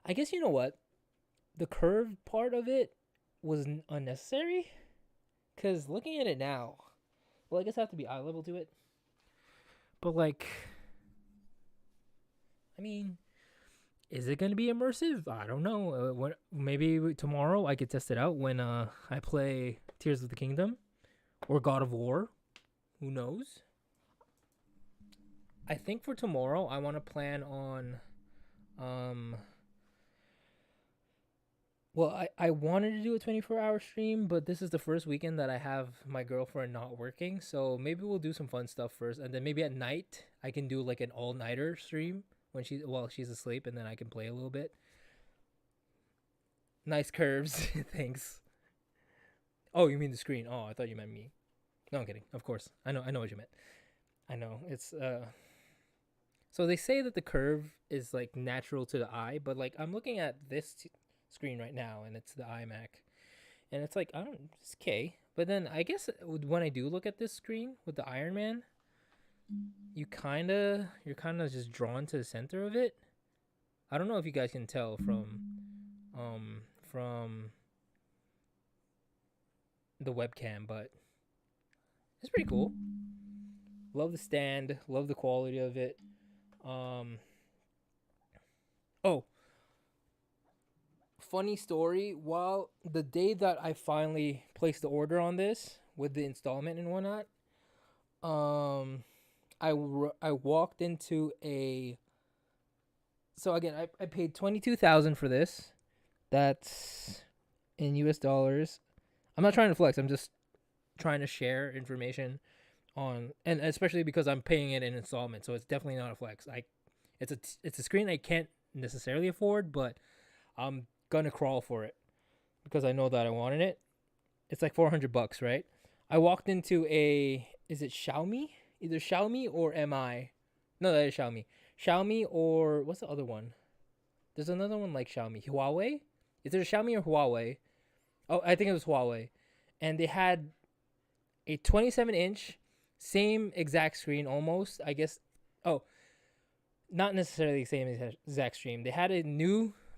I guess you know what? The curved part of it was unnecessary cuz looking at it now, well, I guess I have to be eye level to it. But like I mean, is it going to be immersive? I don't know. Maybe tomorrow I could test it out when I play Tears of the Kingdom or God of War. Who knows? I think for tomorrow I want to plan on um well, I wanted to do a 24-hour stream, but this is the first weekend that I have my girlfriend not working. So maybe we'll do some fun stuff first. And then maybe at night, I can do like an all-nighter stream when she's asleep, and then I can play a little bit. Nice curves. Thanks. Oh, you mean the screen? Oh, I thought you meant me. No, I'm kidding. Of course. I know what you meant. I know. It's so they say that the curve is like natural to the eye, but like I'm looking at this screen right now and it's the iMac. And it's like it's okay. But then I guess when I do look at this screen with the Iron Man, you're kind of just drawn to the center of it. I don't know if you guys can tell from the webcam, but it's pretty cool. Love the stand, love the quality of it. Oh, funny story. While the day that I finally placed the order on this with the installment and whatnot, I walked into a. So again, I paid 22,000 for this. That's in US dollars. I'm not trying to flex. I'm just trying to share information on, and especially because I'm paying it in installment, so it's definitely not a flex. It's a screen I can't necessarily afford, but I'm gonna crawl for it because I know that I wanted it. It's like $400, right? I walked into is it Xiaomi? Either Xiaomi or MI. No, that is Xiaomi. Xiaomi or what's the other one? There's another one like Xiaomi. Huawei? Is it a Xiaomi or Huawei? Oh, I think it was Huawei. And they had a 27-inch, same exact screen almost, I guess. Oh, not necessarily the same exact screen. They had a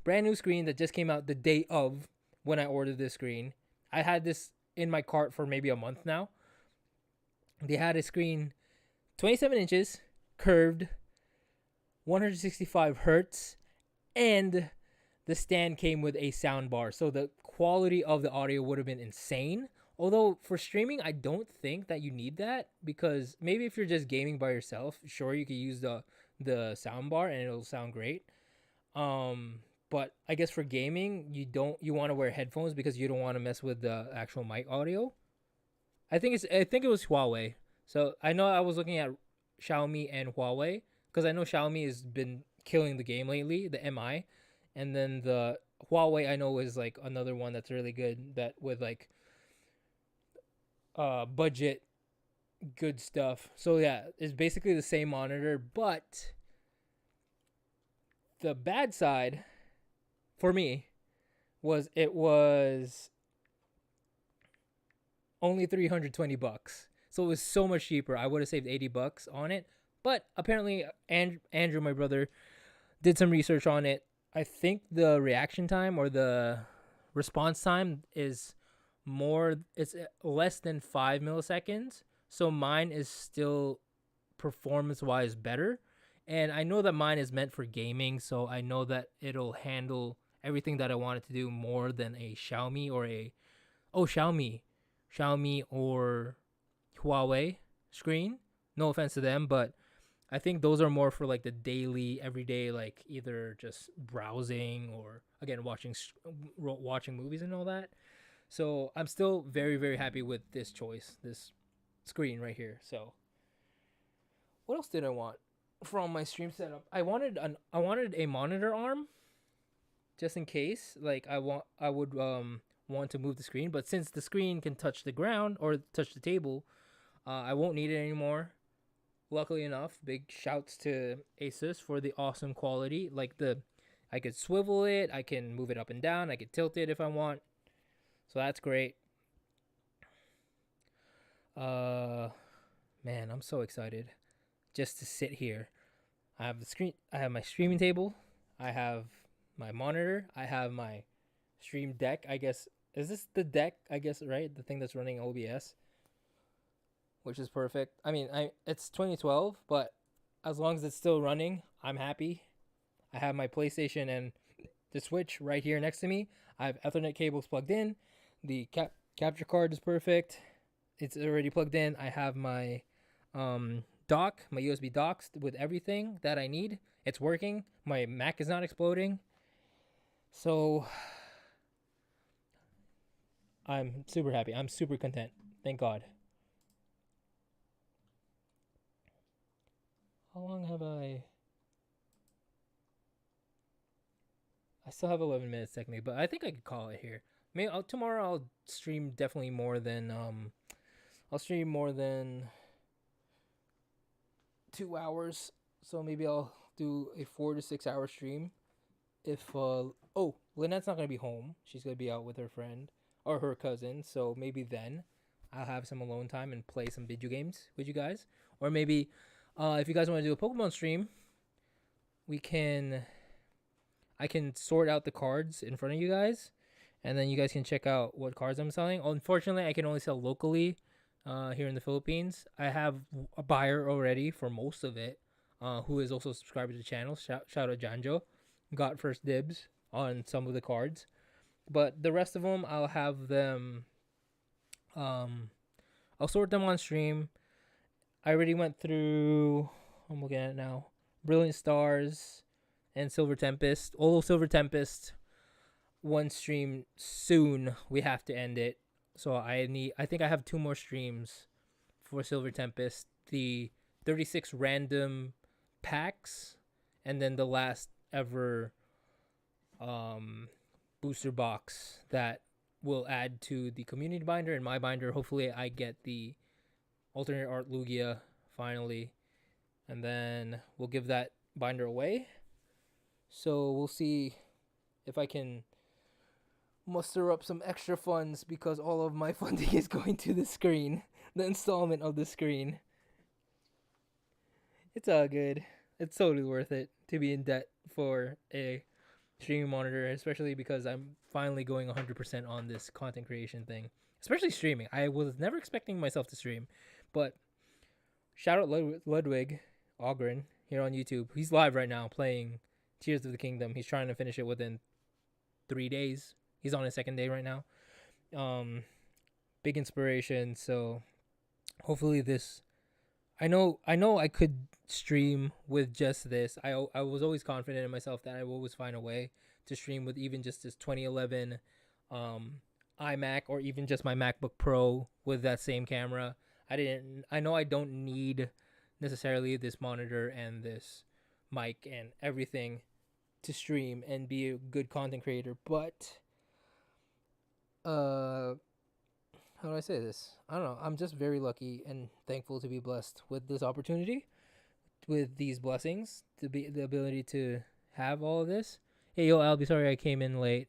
brand new screen that just came out the day of when I ordered this screen. I had this in my cart for maybe a month now. They had a screen 27 inches, curved, 165 hertz, and the stand came with a sound bar. So the quality of the audio would have been insane. Although for streaming, I don't think that you need that, because maybe if you're just gaming by yourself, sure, you could use the sound bar and it'll sound great. But I guess for gaming, you want to wear headphones because you don't want to mess with the actual mic audio. I think it was Huawei. So I know I was looking at Xiaomi and Huawei because I know Xiaomi has been killing the game lately, the MI, and then the Huawei I know is like another one that's really good, that with like budget good stuff. So yeah, it's basically the same monitor, but the bad side for me was only $320. So it was so much cheaper. I would have saved $80 on it. But apparently, Andrew, my brother, did some research on it. I think the reaction time or the response time is more. It's less than 5 milliseconds. So mine is still performance wise better. And I know that mine is meant for gaming, so I know that it'll handle everything that I want it to do more than a Xiaomi or Xiaomi or Huawei screen. No offense to them, but I think those are more for like the daily, everyday, like either just browsing or again watching movies and all that. So I'm still very very happy with this choice, this screen right here. So what else did I want from my stream setup? I wanted a monitor arm just in case. Like I would want to move the screen, but since the screen can touch the ground or touch the table, I won't need it anymore. Luckily enough, big shouts to Asus for the awesome quality. I could swivel it, I can move it up and down, I could tilt it if I want. So that's great. Man, I'm so excited just to sit here. I have the screen. I have my streaming table. I have my monitor. I have my stream deck. I guess is this the deck? I guess right, the thing that's running OBS, which is perfect. I mean, it's 2012, but as long as it's still running, I'm happy. I have my PlayStation and the Switch right here next to me. I have Ethernet cables plugged in. The capture card is perfect. It's already plugged in. I have my dock, my USB docks with everything that I need. It's working. My Mac is not exploding. So I'm super happy. I'm super content. Thank God. How long have I still have 11 minutes technically, but I think I could call it here. Maybe tomorrow I'll stream definitely more than I'll stream more than 2 hours. So maybe I'll do a 4 to 6 hour stream. If Lynette's not gonna be home. She's gonna be out with her friend or her cousin. So maybe then I'll have some alone time and play some video games with you guys. Or maybe if you guys want to do a Pokemon stream, I can sort out the cards in front of you guys, and then you guys can check out what cards I'm selling. Unfortunately, I can only sell locally here in the Philippines. I have a buyer already for most of it, who is also a subscriber to the channel. Shout out Janjo. Got first dibs on some of the cards. But the rest of them, I'll have them. I'll sort them on stream. I already went through. I'm looking at it now. Brilliant Stars and Silver Tempest. Although Silver Tempest, one stream soon, we have to end it. So I think I have 2 more streams for Silver Tempest. The 36 random packs, and then the last ever booster box that will add to the community binder and my binder. Hopefully I get the alternate art Lugia finally, and then we'll give that binder away. So we'll see if I can muster up some extra funds, because all of my funding is going to the screen, the installment of the screen. It's all good. It's totally worth it to be in debt for a streaming monitor, especially because I'm finally going 100% on this content creation thing, especially streaming. I was never expecting myself to stream, but shout out Ludwig Ogren here on YouTube. He's live right now playing Tears of the Kingdom. He's trying to finish it within 3 days. He's on his second day right now. Big inspiration. So hopefully this. I know I could stream with just this. I was always confident in myself that I will always find a way to stream with even just this 2011 iMac, or even just my MacBook Pro with that same camera. I know I don't need necessarily this monitor and this mic and everything to stream and be a good content creator, but how do I say this? I don't know. I'm just very lucky and thankful to be blessed with this opportunity, with these blessings, to be the ability to have all of this. Hey, yo, Albie, sorry I came in late.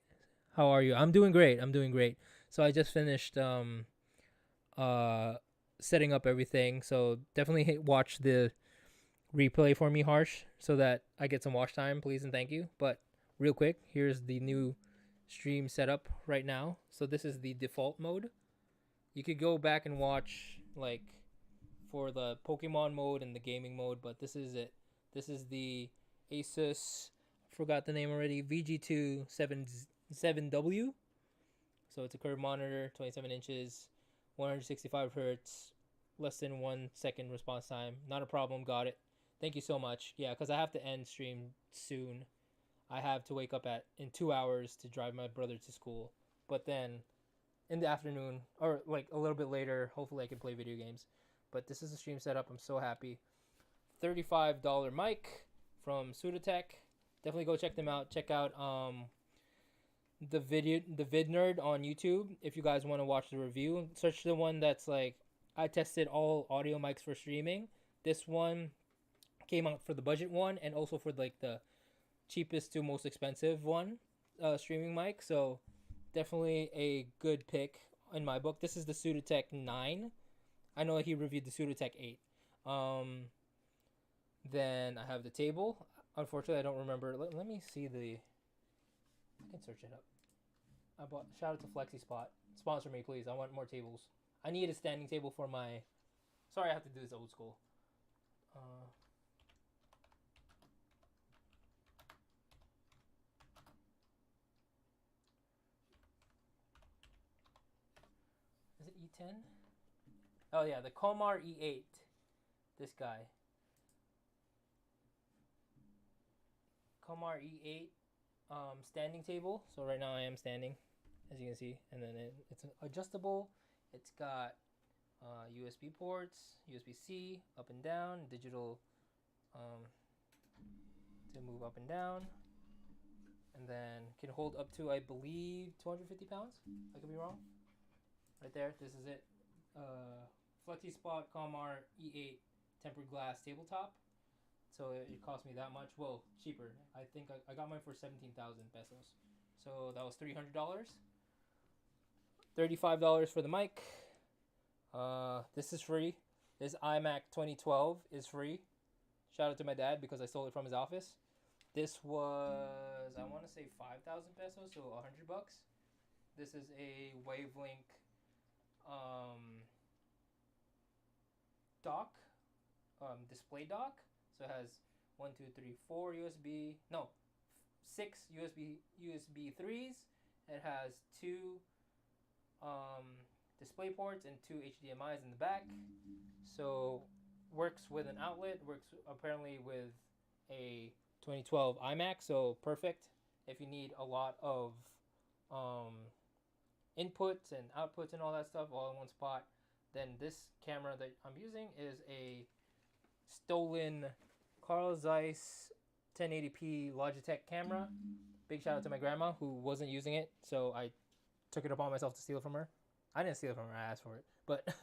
How are you? I'm doing great. I'm doing great. So I just finished uh setting up everything. So definitely watch the replay for me, Harsh, so that I get some watch time, please and thank you. But real quick, here's the new stream setup right now. So this is the default mode. You could go back and watch like for the Pokemon mode and the gaming mode, but this is it. This is the Asus, forgot the name already, VG27W. So it's a curved monitor, 27 inches, 165 hertz, less than 1 second response time. Not a problem, got it. Thank you so much. Yeah, because I have to end stream soon. I have to wake up at in 2 hours to drive my brother to school. But then in the afternoon or like a little bit later, hopefully I can play video games. But this is the stream setup. I'm so happy. $35 mic from Sudatech. Definitely go check them out. Check out the vid nerd on YouTube if you guys want to watch the review. Search the one that's like I tested all audio mics for streaming. This one came out for the budget one and also for like the cheapest to most expensive one streaming mic. So definitely a good pick in my book. This is the Sudatech 9. I know he reviewed the Sudatech 8. Then I have the table. Unfortunately, I don't remember. Let me see the. I can search it up. I bought. Shout out to FlexiSpot. Sponsor me, please. I want more tables. I need a standing table for my. Sorry, I have to do this old school. Is it E10? Oh yeah, the Komar E8. This guy. Komar E8 standing table. So right now I am standing, as you can see, and then it's adjustable. It's got USB ports, USB-C, up and down, digital to move up and down, and then can hold up to, I believe, 250 pounds. I could be wrong. Right there, this is it. FlexiSpot Comar E8 tempered glass tabletop. So it cost me that much. Well, cheaper. I think I got mine for 17,000 pesos. So that was $300. $35 for the mic. This is free. This iMac 2012 is free. Shout out to my dad because I stole it from his office. This was, I want to say 5,000 pesos, so $100. This is a wavelength dock, display dock. So it has 1, 2, 3, 4 USB. No, 6 USB 3s. It has 2 display ports and 2 HDMI's in the back. So works with an outlet. Works apparently with a 2012 iMac. So perfect if you need a lot of inputs and outputs and all that stuff all in one spot. Then this camera that I'm using is a stolen Carl Zeiss 1080p Logitech camera. Big shout out to my grandma who wasn't using it, so I took it upon myself to steal it from her. I didn't steal it from her, I asked for it. But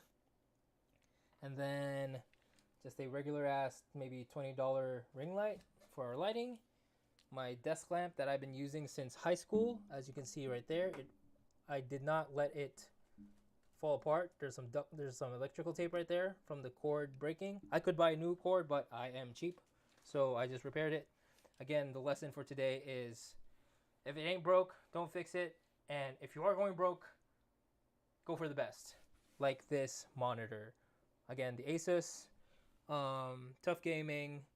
and then just a regular ass maybe $20 ring light for our lighting. My desk lamp that I've been using since high school, as you can see right there. I did not let it fall apart. There's some electrical tape right there from the cord breaking. I could buy a new cord, but I am cheap, so I just repaired it. Again, the lesson for today is if it ain't broke, don't fix it. And if you are going broke, go for the best. Like this monitor. Again, the Asus Tough Gaming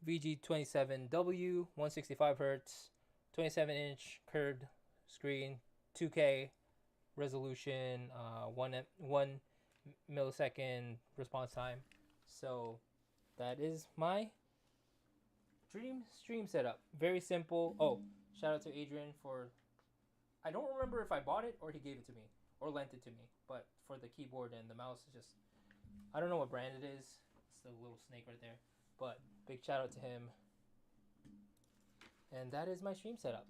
VG27W, 165 hertz, 27-inch curved screen, 2K resolution, 1 millisecond response time. So that is my dream stream setup. Very simple. Oh, shout out to Adrian for, I don't remember if I bought it or he gave it to me or lent it to me, but for the keyboard and the mouse, just, I don't know what brand it is. It's the little snake right there, but big shout out to him. And that is my stream setup.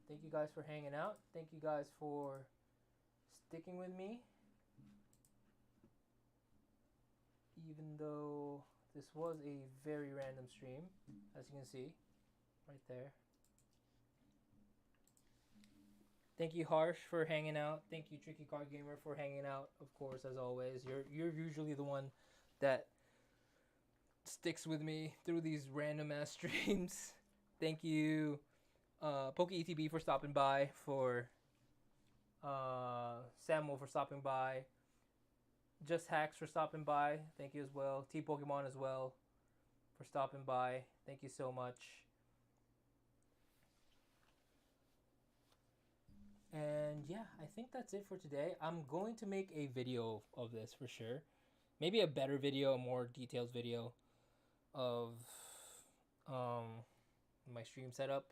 Thank you guys for hanging out. Thank you guys for sticking with me. Even though this was a very random stream, as you can see. right there. Thank you, Harsh, for hanging out. Thank you, Tricky Card Gamer, for hanging out. Of course, as always, you're usually the one that sticks with me through these random ass streams. Thank you, Poke ETB, for stopping by. For Samuel for stopping by. Just Hacks for stopping by. Thank you as well. T Pokemon as well for stopping by. Thank you so much. And yeah, I think that's it for today. I'm going to make a video of this for sure. Maybe a better video, a more detailed video of my stream setup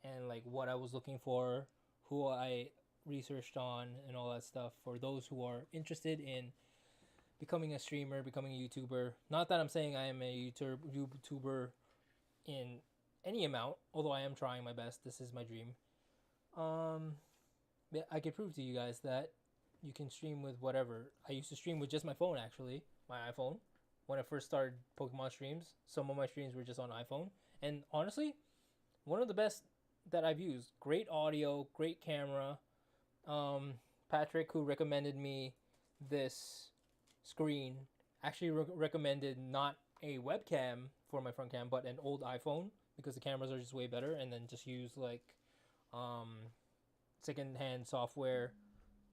and like what I was looking for, who I researched on, and all that stuff for those who are interested in becoming a streamer, becoming a YouTuber. Not that I'm saying I am a YouTuber in any amount, although I am trying my best. This is my dream. I could prove to you guys that you can stream with whatever. I used to stream with just my phone, actually, my iPhone. When I first started Pokemon streams, some of my streams were just on iPhone. And honestly, one of the best that I've used. Great audio, great camera. Patrick, who recommended me this screen, actually recommended not a webcam for my front cam, but an old iPhone because the cameras are just way better. And then just use like second-hand software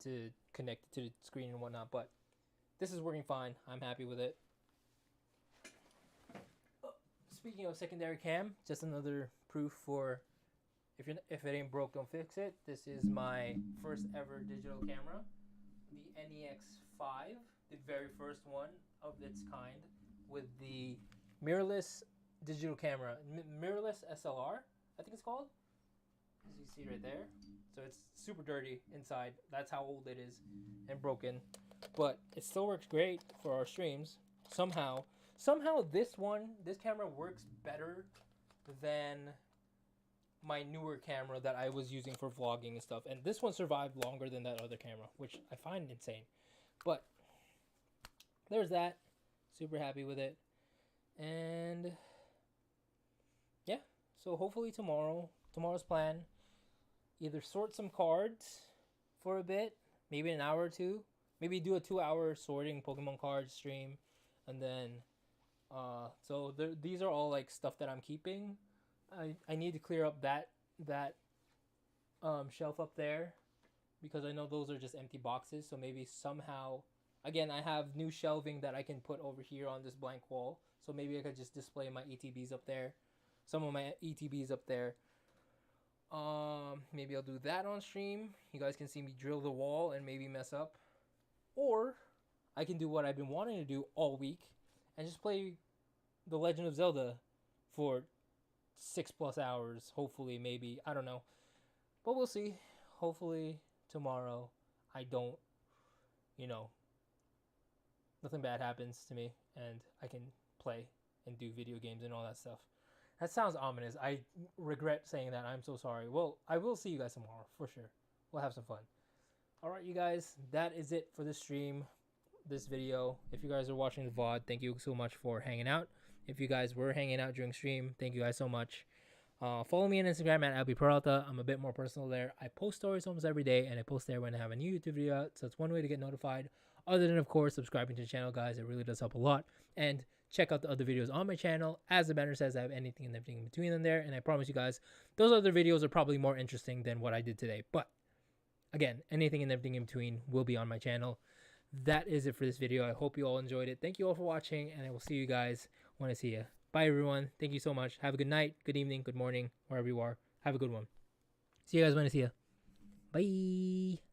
to connect it to the screen and whatnot. But this is working fine. I'm happy with it. Speaking of secondary cam, just another proof for if it ain't broke, don't fix it. This is my first ever digital camera, the NEX5, the very first one of its kind, with the mirrorless digital camera, mirrorless SLR, I think it's called, as you see right there. So it's super dirty inside. That's how old it is and broken, but it still works great for our streams. Somehow this camera works better than my newer camera that I was using for vlogging and stuff. And this one survived longer than that other camera, which I find insane. But there's that. Super happy with it. And yeah, so hopefully tomorrow's plan, either sort some cards for a bit, maybe an hour or two, maybe do a 2-hour sorting Pokemon cards stream, and then so these are all like stuff that I'm keeping. I need to clear up that shelf up there because I know those are just empty boxes. So maybe somehow, again, I have new shelving that I can put over here on this blank wall. So maybe I could just display my ETBs up there, some of my ETBs up there. Maybe I'll do that on stream. You guys can see me drill the wall and maybe mess up, or I can do what I've been wanting to do all week and just play The Legend of Zelda for 6+ hours, hopefully, maybe, I don't know, but we'll see. Hopefully tomorrow I don't, nothing bad happens to me and I can play and do video games and all that stuff. That sounds ominous. I regret saying that. I'm so sorry. Well, I will see you guys tomorrow for sure. We'll have some fun. All right, you guys, that is it for this stream, this video. If you guys are watching the VOD, thank you so much for hanging out. If you guys were hanging out during stream, thank you guys so much. Follow me on Instagram at @AlbiPeralta. I'm a bit more personal there. I post stories almost every day, and I post there when I have a new YouTube video out. So it's one way to get notified. Other than, of course, subscribing to the channel, guys. It really does help a lot. And check out the other videos on my channel. As the banner says, I have anything and everything in between them there. And I promise you guys, those other videos are probably more interesting than what I did today. But again, anything and everything in between will be on my channel. That is it for this video. I hope you all enjoyed it. Thank you all for watching, and I will see you guys when I see you. Bye, everyone. Thank you so much. Have a good night, good evening, good morning, wherever you are. Have a good one. See you guys when I see you. Bye.